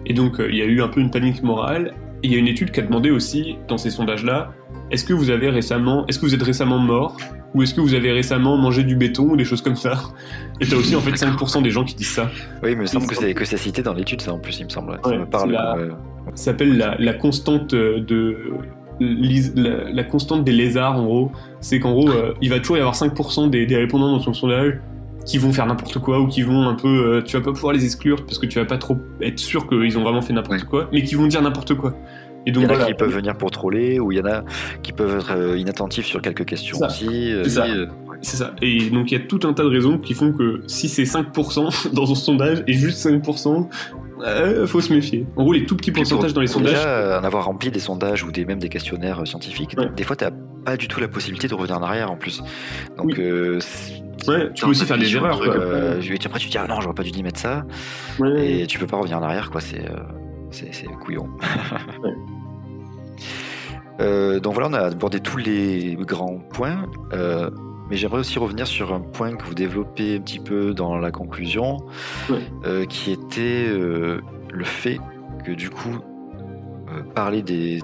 et donc il y a eu un peu une panique morale, et il y a une étude qui a demandé aussi, dans ces sondages-là, est-ce que vous êtes récemment mort, ou est-ce que vous avez récemment mangé du béton, ou des choses comme ça? Et t'as aussi en fait 5% des gens qui disent ça. Oui, mais il me semble que c'est cité dans l'étude, ça en plus, il me semble. Ça me parle. Ça s'appelle la constante la constante des lézards, en gros. C'est qu'en gros, il va toujours y avoir 5% des répondants dans son sondage qui vont faire n'importe quoi, ou qui vont un peu... tu vas pas pouvoir les exclure, parce que tu vas pas trop être sûr qu'ils ont vraiment fait n'importe quoi, mais qui vont dire n'importe quoi. Et donc, il y en a qui peuvent venir pour troller, ou il y en a qui peuvent être inattentifs sur quelques questions aussi. C'est ça. Et donc il y a tout un tas de raisons qui font que si c'est 5% dans un sondage et juste 5%, faut se méfier. En gros, les tout petits pourcentages dans les sondages... Déjà, en avoir rempli des sondages ou même des questionnaires scientifiques, des fois, t'as pas du tout la possibilité de revenir en arrière en plus. Donc, tu peux aussi faire des erreurs. Après, tu te dis, ah non, j'aurais pas dû mettre ça. Et tu peux pas revenir en arrière, quoi. C'est couillon. Donc voilà, on a abordé tous les grands points. Mais j'aimerais aussi revenir sur un point que vous développez un petit peu dans la conclusion, qui était le fait que du coup, parler des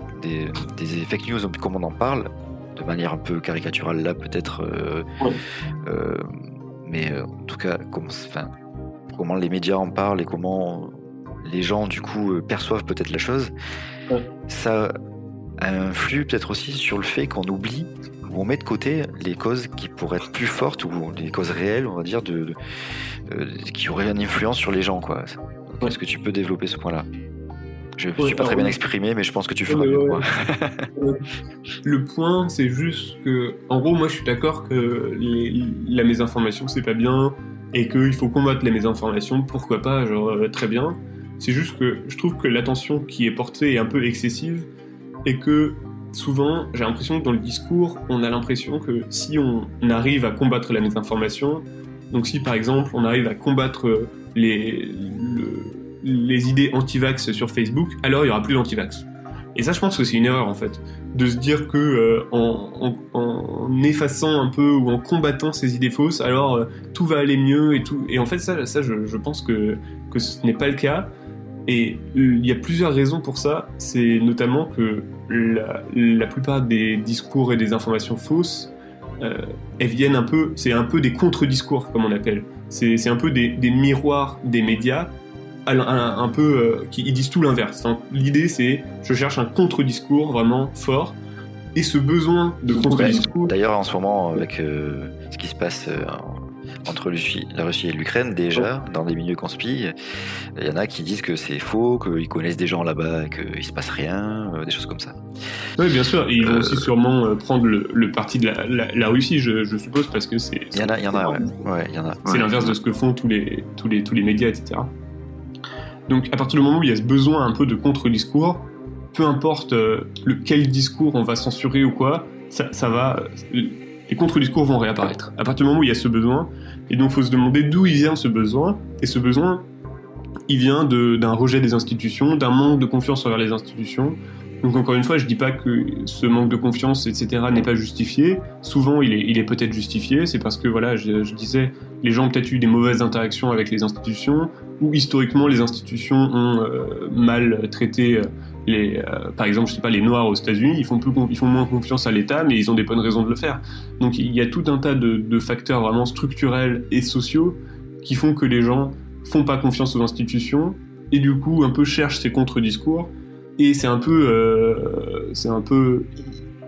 fake news comme on en parle, de manière un peu caricaturale là peut-être, mais en tout cas, comment les médias en parlent et comment les gens du coup perçoivent peut-être la chose, ça influe peut-être aussi sur le fait qu'on oublie, on met de côté les causes qui pourraient être plus fortes, ou les causes réelles, on va dire, qui auraient une influence sur les gens, quoi. Est-ce que tu peux développer ce point-là? Je ne suis pas très bien exprimé, mais je pense que tu feras mieux que moi. Le point, c'est juste que, en gros, moi je suis d'accord que la mésinformation c'est pas bien, et qu'il faut combattre la mésinformation, pourquoi pas, genre très bien. C'est juste que je trouve que l'attention qui est portée est un peu excessive, et que souvent, j'ai l'impression que dans le discours, on a l'impression que si on arrive à combattre la mésinformation, donc si par exemple on arrive à combattre les idées anti-vax sur Facebook, alors il y aura plus d'anti-vax. Et ça, je pense que c'est une erreur en fait, de se dire que en effaçant un peu ou en combattant ces idées fausses, alors tout va aller mieux et tout. Et en fait, ça je pense que ce n'est pas le cas. Et il y a plusieurs raisons pour ça. C'est notamment que la plupart des discours et des informations fausses, elles viennent un peu, c'est un peu des contre-discours comme on appelle. C'est un peu des miroirs des médias, un peu qui ils disent tout l'inverse. Enfin, l'idée c'est, je cherche un contre-discours vraiment fort, et ce besoin de contre-discours. D'ailleurs, en ce moment, avec ce qui se passe entre la Russie et l'Ukraine, déjà, dans des milieux conspi, il y en a qui disent que c'est faux, qu'ils connaissent des gens là-bas et qu'il se passe rien, des choses comme ça. Oui, bien sûr, et ils vont aussi sûrement prendre le parti de la Russie, je suppose, parce que c'est... Il y en a, ouais. Ouais, il y en a. C'est l'inverse de ce que font tous les médias, etc. Donc à partir du moment où il y a ce besoin un peu de contre-discours, peu importe quel discours on va censurer ou quoi, les contre-discours vont réapparaître. À partir du moment où il y a ce besoin, et donc il faut se demander d'où il vient ce besoin, et ce besoin, il vient d'un rejet des institutions, d'un manque de confiance envers les institutions. Donc encore une fois, je dis pas que ce manque de confiance, etc., n'est pas justifié. Souvent, il est peut-être justifié. C'est parce que, voilà, je disais, les gens ont peut-être eu des mauvaises interactions avec les institutions, ou historiquement, les institutions ont mal traité par exemple, je sais pas, les Noirs aux États-Unis. Ils font moins confiance à l'État, mais ils ont des bonnes raisons de le faire. Donc il y a tout un tas de facteurs vraiment structurels et sociaux qui font que les gens font pas confiance aux institutions et du coup un peu cherchent ces contre-discours. Et c'est un peu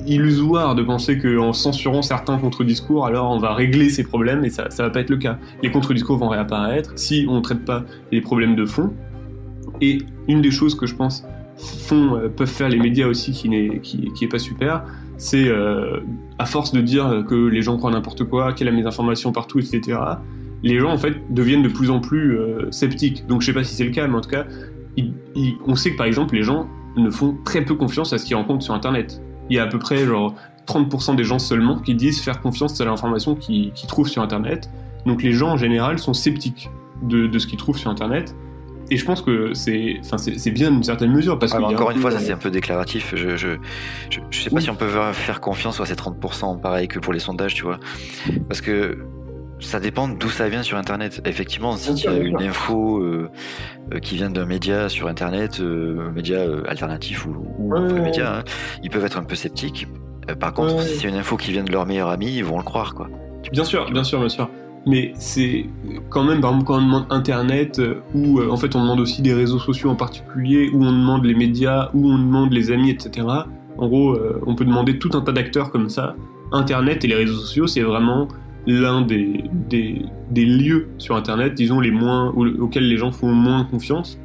illusoire de penser qu'en censurant certains contre-discours, alors on va régler ces problèmes, et ça va pas être le cas. Les contre-discours vont réapparaître si on ne traite pas les problèmes de fond. Et une des choses que je pense peuvent faire les médias aussi qui est pas super, c'est à force de dire que les gens croient n'importe quoi, qu'il y a mes informations partout, etc., les gens en fait deviennent de plus en plus sceptiques. Donc je sais pas si c'est le cas, mais en tout cas, on sait que par exemple les gens ne font très peu confiance à ce qu'ils rencontrent sur Internet. Il y a à peu près genre 30% des gens seulement qui disent faire confiance à l'information qu'ils trouvent sur Internet. Donc les gens en général sont sceptiques de ce qu'ils trouvent sur Internet. Et je pense que c'est bien d'une certaine mesure. Parce que encore une fois, ça c'est un peu déclaratif. Je sais pas si on peut faire confiance à ces 30%, pareil que pour les sondages, tu vois. Parce que ça dépend d'où ça vient sur Internet. Effectivement, si tu as une info qui vient d'un média sur Internet, un média alternatif ou un média, hein, ils peuvent être un peu sceptiques. Par contre, si c'est une info qui vient de leur meilleur ami, ils vont le croire, quoi. Bien sûr. Mais c'est quand même, par exemple, quand on demande Internet, ou en fait on demande aussi des réseaux sociaux en particulier, où on demande les médias, où on demande les amis, etc. En gros, on peut demander tout un tas d'acteurs comme ça. Internet et les réseaux sociaux, c'est vraiment l'un des lieux sur Internet, disons, auxquels les gens font moins confiance.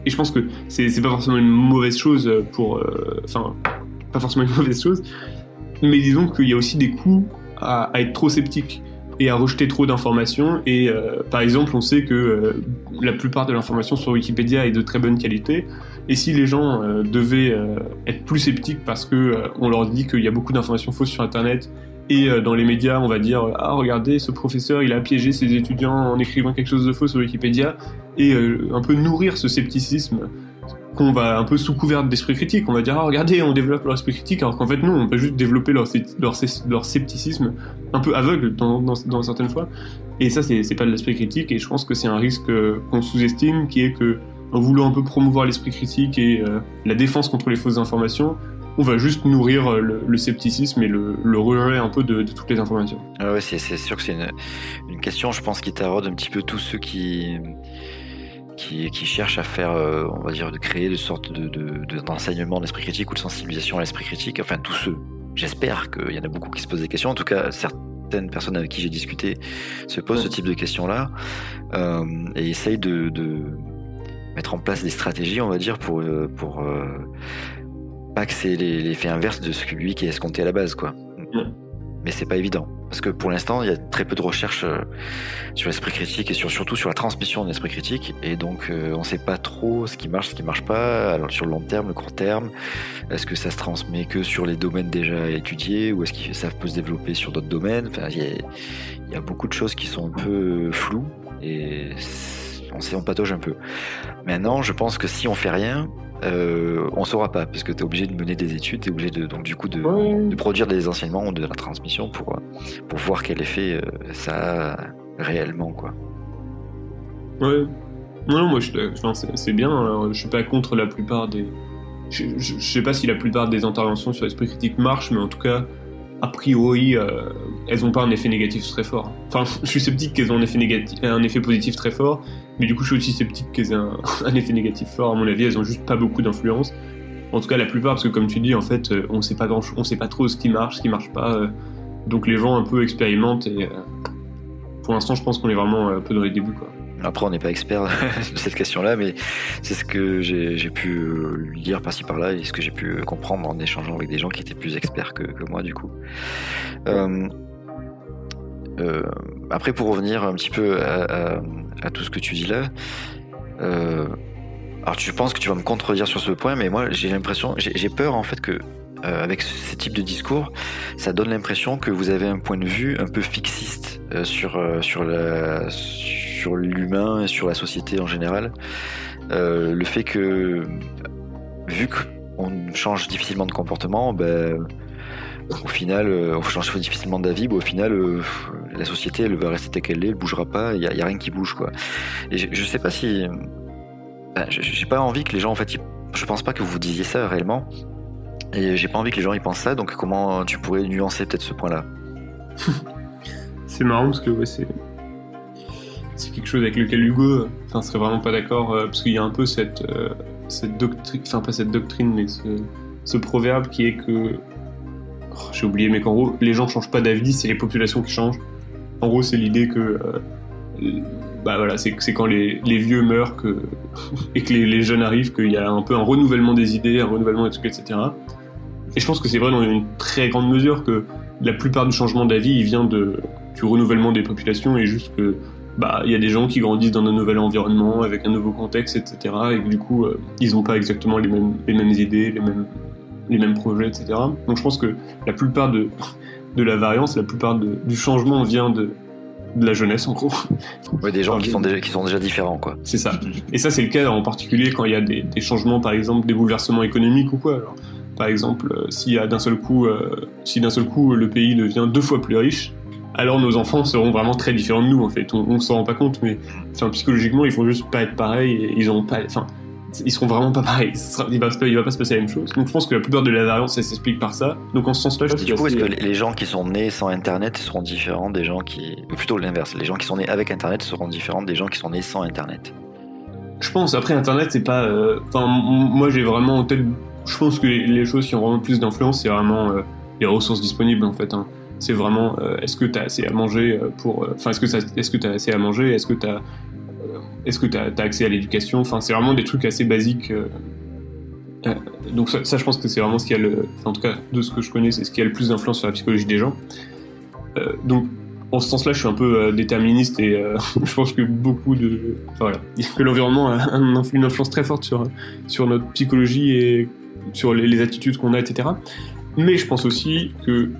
Et je pense que c'est pas forcément une mauvaise chose pas forcément une mauvaise chose, mais disons qu'il y a aussi des coûts à être trop sceptique et à rejeter trop d'informations. Et par exemple, on sait que la plupart de l'information sur Wikipédia est de très bonne qualité. Et si les gens devaient être plus sceptiques parce que on leur dit qu'il y a beaucoup d'informations fausses sur Internet, et dans les médias, on va dire « Ah, regardez, ce professeur, il a piégé ses étudiants en écrivant quelque chose de faux sur Wikipédia », et un peu nourrir ce scepticisme qu'on va un peu sous couvert d'esprit critique. On va dire « Ah, regardez, on développe leur esprit critique », alors qu'en fait, non, on va juste développer leur scepticisme un peu aveugle dans certaines fois. Et ça, c'est pas de l'esprit critique, et je pense que c'est un risque qu'on sous-estime, qui est que, en voulant un peu promouvoir l'esprit critique et la défense contre les fausses informations, on va juste nourrir le scepticisme et le rejet un peu de toutes les informations. Ah ouais, c'est sûr que c'est une question, je pense, qui taraude un petit peu tous ceux qui cherchent à faire, on va dire, de créer de sorte d'enseignement d'esprit critique ou de sensibilisation à l'esprit critique. Enfin, tous ceux. J'espère qu'il y en a beaucoup qui se posent des questions. En tout cas, certaines personnes avec qui j'ai discuté se posent ce type de questions-là et essayent de mettre en place des stratégies, on va dire, pour pas que c'est l'effet inverse de ce que lui qui est escompté à la base, quoi. Mais c'est pas évident, parce que pour l'instant il y a très peu de recherches sur l'esprit critique et surtout sur la transmission de l'esprit critique, et donc on sait pas trop ce qui marche pas. Alors sur le long terme, le court terme, est-ce que ça se transmet que sur les domaines déjà étudiés, ou est-ce que ça peut se développer sur d'autres domaines? Enfin, il y a beaucoup de choses qui sont un peu floues et on patauge un peu. Maintenant, je pense que si on fait rien, on saura pas, parce que tu es obligé de mener des études, tu es obligé de produire des enseignements ou de la transmission pour voir quel effet ça a réellement, quoi. Ouais. Non, moi c'est bien, alors, je suis pas contre la plupart des... Je sais pas si la plupart des interventions sur l'esprit critique marchent, mais en tout cas, a priori, elles ont pas un effet négatif très fort. Enfin, je suis sceptique qu'elles ont un effet positif très fort, mais du coup, je suis aussi sceptique qu'elles aient un effet négatif fort. À mon avis, elles ont juste pas beaucoup d'influence. En tout cas, la plupart, parce que comme tu dis, en fait, on sait pas trop ce qui marche pas. Donc les gens un peu expérimentent, et pour l'instant, je pense qu'on est vraiment un peu dans les débuts, quoi. Après, on n'est pas expert de cette question-là, mais c'est ce que j'ai pu lire par-ci par-là et ce que j'ai pu comprendre en échangeant avec des gens qui étaient plus experts que moi, du coup. Après, pour revenir un petit peu à tout ce que tu dis là, Alors tu penses que tu vas me contredire sur ce point, mais moi j'ai l'impression, j'ai peur en fait que avec ce type de discours, ça donne l'impression que vous avez un point de vue un peu fixiste sur l'humain et sur la société en général. Le fait que vu qu'on change difficilement de comportement, au final, on change difficilement d'avis, au final, la société elle va rester telle qu'elle est, elle bougera pas, il y a rien qui bouge quoi. Et je sais pas si j'ai pas envie que les gens, en fait, je pense pas que vous disiez ça réellement, et j'ai pas envie que les gens y pensent ça, donc comment tu pourrais nuancer peut-être ce point-là? C'est marrant parce que ouais, c'est quelque chose avec lequel Hugo serait vraiment pas d'accord, parce qu'il y a un peu cette doctrine, enfin pas cette doctrine, mais ce proverbe qui est que, j'ai oublié, mais qu'en gros, les gens changent pas d'avis, c'est les populations qui changent. En gros, c'est l'idée que voilà, c'est quand les vieux meurent et que les jeunes arrivent, qu'il y a un peu un renouvellement des idées, un renouvellement des trucs, etc. Et je pense que c'est vrai dans une très grande mesure que la plupart du changement d'avis, il vient du renouvellement des populations, et juste que il y a des gens qui grandissent dans un nouvel environnement, avec un nouveau contexte, etc. Et que du coup, ils n'ont pas exactement les mêmes idées, les mêmes projets, etc. Donc je pense que la plupart de la variance, la plupart du changement vient de la jeunesse, en gros. Ouais, des gens qui sont déjà différents, quoi. C'est ça. Et ça, c'est le cas en particulier quand il y a des changements, par exemple, des bouleversements économiques ou quoi. Alors, par exemple, si d'un seul coup, le pays devient 2 fois plus riche, alors nos enfants seront vraiment très différents de nous, en fait. On s'en rend pas compte, mais psychologiquement, ils vont juste pas être pareils, et ils seront vraiment pas pareils. Il va pas se passer la même chose. Donc je pense que la plupart de la variance, ça s'explique par ça. Donc en ce sens-là, je Du coup, est-ce que les gens qui sont nés sans Internet seront différents des gens ou plutôt l'inverse, les gens qui sont nés avec Internet seront différents des gens qui sont nés sans Internet? Je pense. Après, Internet, c'est pas... moi, j'ai vraiment en tête... Je pense que les choses qui ont vraiment plus d'influence, c'est vraiment les ressources disponibles, en fait. Hein. C'est vraiment... est-ce que t'as assez à manger est-ce que t'as assez à manger? Est-ce que t'as accès à l'éducation? Enfin, c'est vraiment des trucs assez basiques. Donc ça, je pense que c'est vraiment ce qui a en tout cas, de ce que je connais, c'est ce qui a le plus d'influence sur la psychologie des gens. Donc, en ce sens-là, je suis un peu déterministe, et je pense que que l'environnement a une influence très forte sur notre psychologie et sur les attitudes qu'on a, etc. Mais je pense aussi que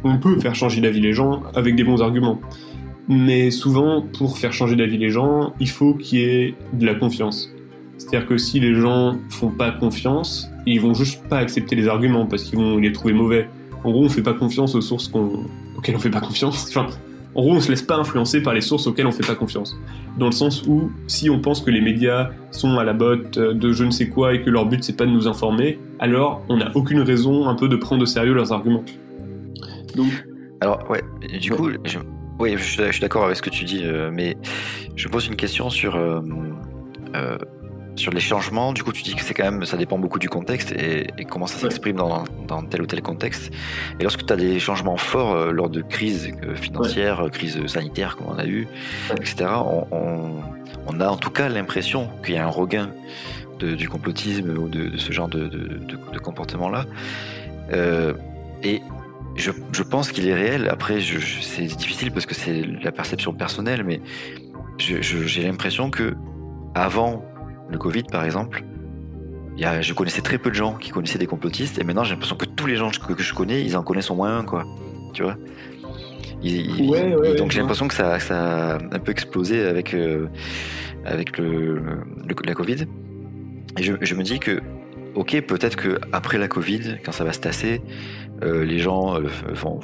on peut faire changer d'avis les gens avec des bons arguments. Mais souvent, pour faire changer d'avis les gens, il faut qu'il y ait de la confiance. C'est-à-dire que si les gens font pas confiance, ils vont juste pas accepter les arguments parce qu'ils vont les trouver mauvais. En gros, on fait pas confiance aux sources auxquelles on fait pas confiance. Enfin, en gros, on se laisse pas influencer par les sources auxquelles on fait pas confiance. Dans le sens où, si on pense que les médias sont à la botte de je ne sais quoi et que leur but c'est pas de nous informer, alors on n'a aucune raison un peu de prendre au sérieux leurs arguments. Donc, alors ouais, du coup, je suis d'accord avec ce que tu dis, mais je pose une question sur les changements. Du coup, tu dis que c'est quand même, ça dépend beaucoup du contexte et comment ça s'exprime dans tel ou tel contexte. Et lorsque tu as des changements forts lors de crises financières, crises sanitaires comme on a eu, etc., on a en tout cas l'impression qu'il y a un regain du complotisme ou de ce genre de comportement-là. Et je pense qu'il est réel. Après, c'est difficile parce que c'est la perception personnelle, mais j'ai l'impression que avant le Covid, par exemple, je connaissais très peu de gens qui connaissaient des complotistes, et maintenant j'ai l'impression que tous les gens que je connais, ils en connaissent au moins un, quoi. Tu vois. Donc j'ai l'impression que ça a un peu explosé avec la Covid. Et je me dis que, ok, peut-être que après la Covid, quand ça va se tasser, les gens vont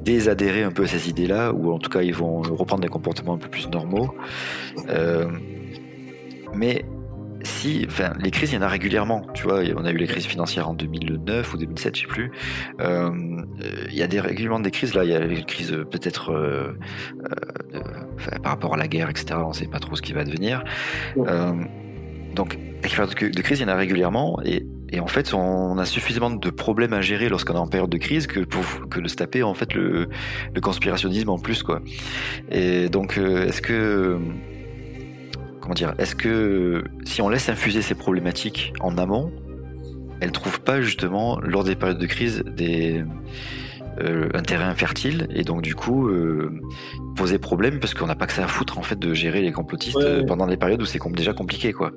désadhérer un peu à ces idées-là, ou en tout cas ils vont reprendre des comportements un peu plus normaux. Mais les crises, il y en a régulièrement, tu vois. On a eu les crises financières en 2009 ou 2007, je sais plus. Il y a régulièrement des crises. Là, il y a une crise peut-être par rapport à la guerre, etc. On ne sait pas trop ce qui va devenir. Donc, de crise, il y en a régulièrement, et en fait, on a suffisamment de problèmes à gérer lorsqu'on est en période de crise que de se taper en fait le conspirationnisme en plus, quoi. Et donc, est-ce que si on laisse infuser ces problématiques en amont, elles trouvent pas justement lors des périodes de crise des un terrain fertile et donc du coup poser problème parce qu'on n'a pas que ça à foutre en fait de gérer les complotistes pendant des périodes où c'est déjà compliqué quoi.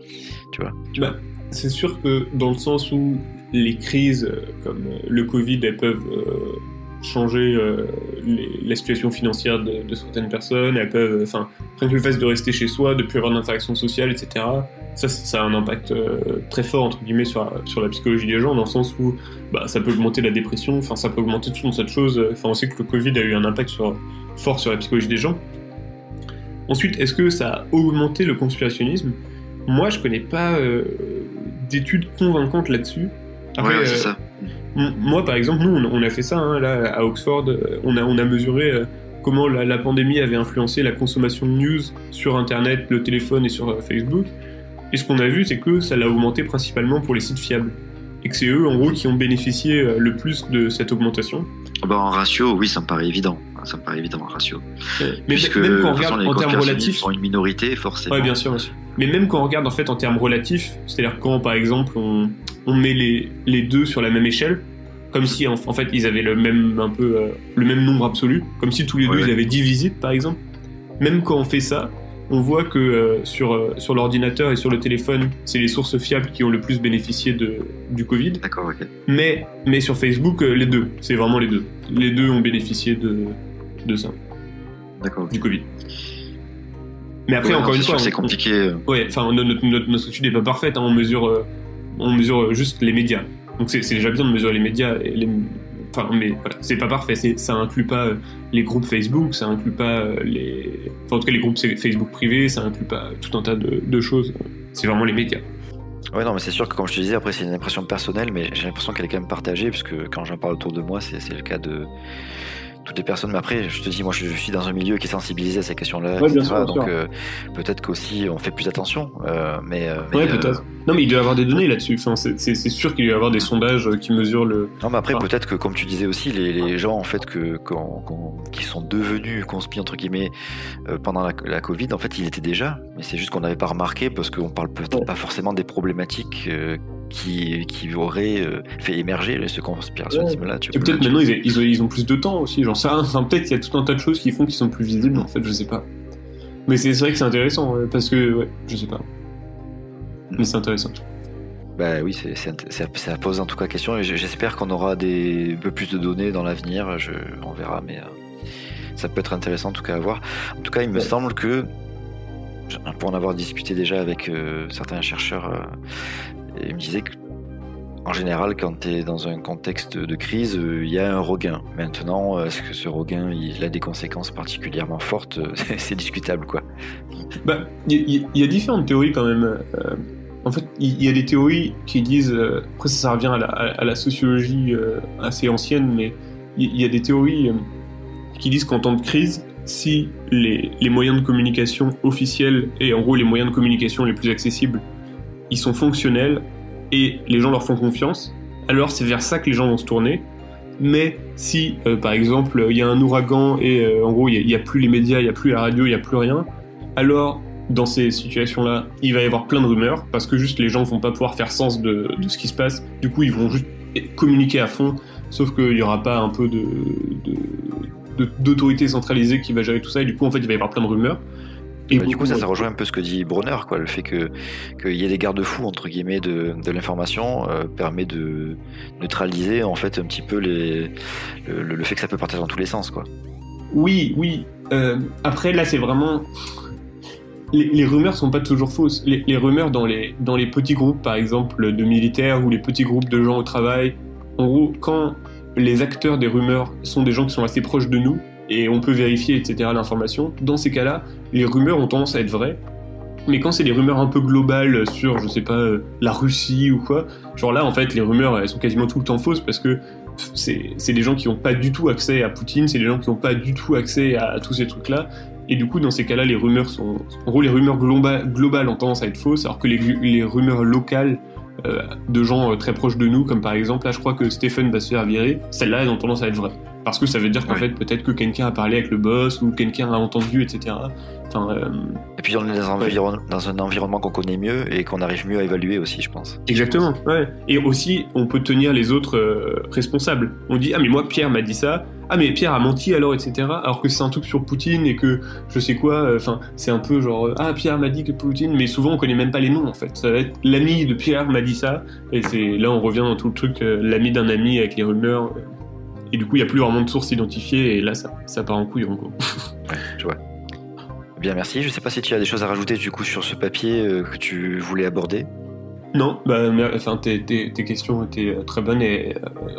Tu vois. C'est sûr que dans le sens où les crises comme le Covid elles peuvent changer la situation financière de certaines personnes, elles peuvent, enfin, rien que le fait de rester chez soi, de plus avoir d'interaction sociale, etc. Ça a un impact très fort entre guillemets sur la psychologie des gens, dans le sens où ça peut augmenter la dépression, enfin ça peut augmenter tout cette chose. Enfin on sait que le Covid a eu un impact fort sur la psychologie des gens. Ensuite, est-ce que ça a augmenté le conspirationnisme ? Moi, je connais pas d'études convaincantes là-dessus. Après, c'est ça. Moi, par exemple, nous, on a fait ça là à Oxford. On a mesuré comment la pandémie avait influencé la consommation de news sur Internet, le téléphone et sur Facebook. Et ce qu'on a vu, c'est que ça l'a augmenté principalement pour les sites fiables. Et que c'est eux, en gros, qui ont bénéficié le plus de cette augmentation. En ratio, oui, ça me paraît évident. Ça me paraît évident en ratio. Mais même quand on regarde en termes relatifs, sont une minorité forcément. Ouais, bien sûr. Mais même quand on regarde en fait en termes relatifs, c'est-à-dire quand par exemple on met les deux sur la même échelle, comme si en fait ils avaient le même nombre absolu, comme si tous les deux ils avaient 10 visites par exemple. Même quand on fait ça, on voit que sur l'ordinateur et sur le téléphone, c'est les sources fiables qui ont le plus bénéficié du Covid. D'accord, ok. Mais sur Facebook, les deux, c'est vraiment les deux. Les deux ont bénéficié de ça. D'accord. Du Covid. Mais après, encore une fois, c'est compliqué. Ouais, enfin, notre étude n'est pas parfaite. On mesure juste les médias. Donc c'est déjà bien de mesurer les médias. Enfin, mais voilà, c'est pas parfait. Ça inclut pas les groupes Facebook, ça inclut pas en tout cas les groupes Facebook privés, ça inclut pas tout un tas de choses. C'est vraiment les médias. Ouais, non, mais c'est sûr que comme je te disais, après c'est une impression personnelle, mais j'ai l'impression qu'elle est quand même partagée, parce que quand j'en parle autour de moi, c'est le cas de toutes les personnes. Mais après, je te dis, moi je suis dans un milieu qui est sensibilisé à ces questions-là, ouais, etc. Sûr, donc peut-être qu'aussi on fait plus attention. Mais peut-être. Non, mais il doit y avoir des données là-dessus. Enfin, c'est sûr qu'il doit y avoir des sondages qui mesurent le. Non, mais après, peut-être que, comme tu disais aussi, les gens en fait qui sont devenus conspires entre guillemets pendant la Covid, en fait, ils étaient déjà. Mais c'est juste qu'on n'avait pas remarqué parce qu'on parle peut-être pas forcément des problématiques qui auraient fait émerger ce conspirationnisme-là. Et peut-être maintenant ils ont plus de temps aussi. J'en sais rien. Enfin, peut-être qu'il y a tout un tas de choses qui font qu'ils sont plus visibles. En fait, je sais pas. Mais c'est vrai que c'est intéressant parce que je sais pas. Mais c'est intéressant. Bah oui, ça pose en tout cas question et j'espère qu'on aura un peu plus de données dans l'avenir, on verra, mais ça peut être intéressant en tout cas à voir. En tout cas, il me semble que, pour en avoir discuté déjà avec certains chercheurs, ils me disaient que en général, quand tu es dans un contexte de crise, il y a un regain. Maintenant, est-ce que ce regain il a des conséquences particulièrement fortes? C'est discutable, quoi. Il y a différentes théories quand même. En fait, il y a des théories qui disent, après ça revient à la sociologie assez ancienne, mais il y a des théories qui disent qu'en temps de crise, si les moyens de communication officiels et en gros les moyens de communication les plus accessibles, ils sont fonctionnels et les gens leur font confiance, alors c'est vers ça que les gens vont se tourner. Mais si, par exemple, il y a un ouragan et en gros il n'y a plus les médias, il n'y a plus la radio, il n'y a plus rien, alors dans ces situations-là, il va y avoir plein de rumeurs, parce que juste les gens vont pas pouvoir faire sens de ce qui se passe, du coup ils vont juste communiquer à fond, sauf qu'il y aura pas un peu d'autorité centralisée qui va gérer tout ça, et du coup en fait il va y avoir plein de rumeurs. Et du coup ça rejoint un peu ce que dit Bronner, quoi, le fait qu'il y ait des garde-fous entre guillemets de l'information permet de neutraliser en fait un petit peu le fait que ça peut partir dans tous les sens, quoi. Oui. Après là c'est vraiment... Les rumeurs sont pas toujours fausses. Les rumeurs dans les petits groupes, par exemple, de militaires ou les petits groupes de gens au travail, en gros, quand les acteurs des rumeurs sont des gens qui sont assez proches de nous, et on peut vérifier, etc., l'information, dans ces cas-là, les rumeurs ont tendance à être vraies. Mais quand c'est des rumeurs un peu globales sur, je sais pas, la Russie ou quoi, genre là, en fait, les rumeurs, elles sont quasiment tout le temps fausses, parce que c'est des gens qui n'ont pas du tout accès à Poutine, c'est des gens qui n'ont pas du tout accès à tous ces trucs-là. Et du coup, dans ces cas-là, les rumeurs sont... En gros, les rumeurs globales ont tendance à être fausses, alors que les rumeurs locales de gens très proches de nous, comme par exemple, là, je crois que Stephen va se faire virer, celles-là, elles ont tendance à être vraies. Parce que ça veut dire qu'en fait, peut-être que quelqu'un a parlé avec le boss ou quelqu'un a entendu, etc. Et puis on est dans un environnement qu'on connaît mieux et qu'on arrive mieux à évaluer aussi, je pense. Exactement, ouais. Et aussi, on peut tenir les autres responsables. On dit, ah mais moi, Pierre m'a dit ça, ah mais Pierre a menti alors, etc. Alors que c'est un truc sur Poutine et que je sais quoi, c'est un peu genre, ah Pierre m'a dit que Poutine, mais souvent on connaît même pas les noms en fait. Ça va être l'ami de Pierre m'a dit ça, et là on revient dans tout le truc, l'ami d'un ami avec les rumeurs. Et du coup, il n'y a plus vraiment de sources identifiées, et là, ça part en couille, en gros. Ouais, je vois. Bien, merci. Je ne sais pas si tu as des choses à rajouter, du coup, sur ce papier que tu voulais aborder. Non, tes questions étaient très bonnes, et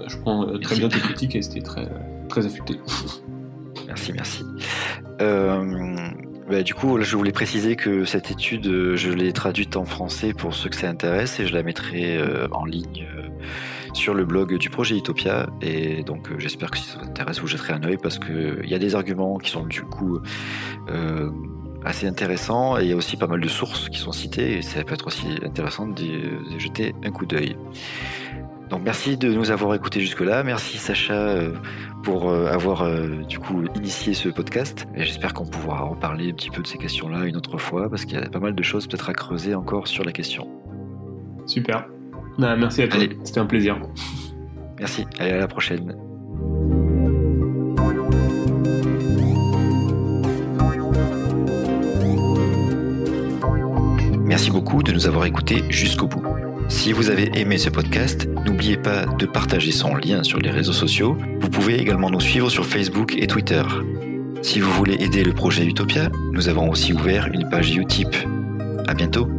je prends très bien tes critiques, et c'était très, très affûté. Merci. Du coup, là, je voulais préciser que cette étude, je l'ai traduite en français pour ceux que ça intéresse, et je la mettrai en ligne sur le blog du projet Utopia, et donc j'espère que si ça vous intéresse, vous jetterez un œil, parce qu'il y a des arguments qui sont du coup assez intéressants, et il y a aussi pas mal de sources qui sont citées, et ça peut être aussi intéressant de jeter un coup d'œil. Donc merci de nous avoir écoutés jusque-là, merci Sacha pour avoir du coup initié ce podcast, et j'espère qu'on pourra reparler un petit peu de ces questions-là une autre fois, parce qu'il y a pas mal de choses peut-être à creuser encore sur la question. Super. Merci à toi, c'était un plaisir. Merci, allez, à la prochaine. Merci beaucoup de nous avoir écoutés jusqu'au bout. Si vous avez aimé ce podcast, n'oubliez pas de partager son lien sur les réseaux sociaux. Vous pouvez également nous suivre sur Facebook et Twitter. Si vous voulez aider le projet Utopia, nous avons aussi ouvert une page Utip. À bientôt.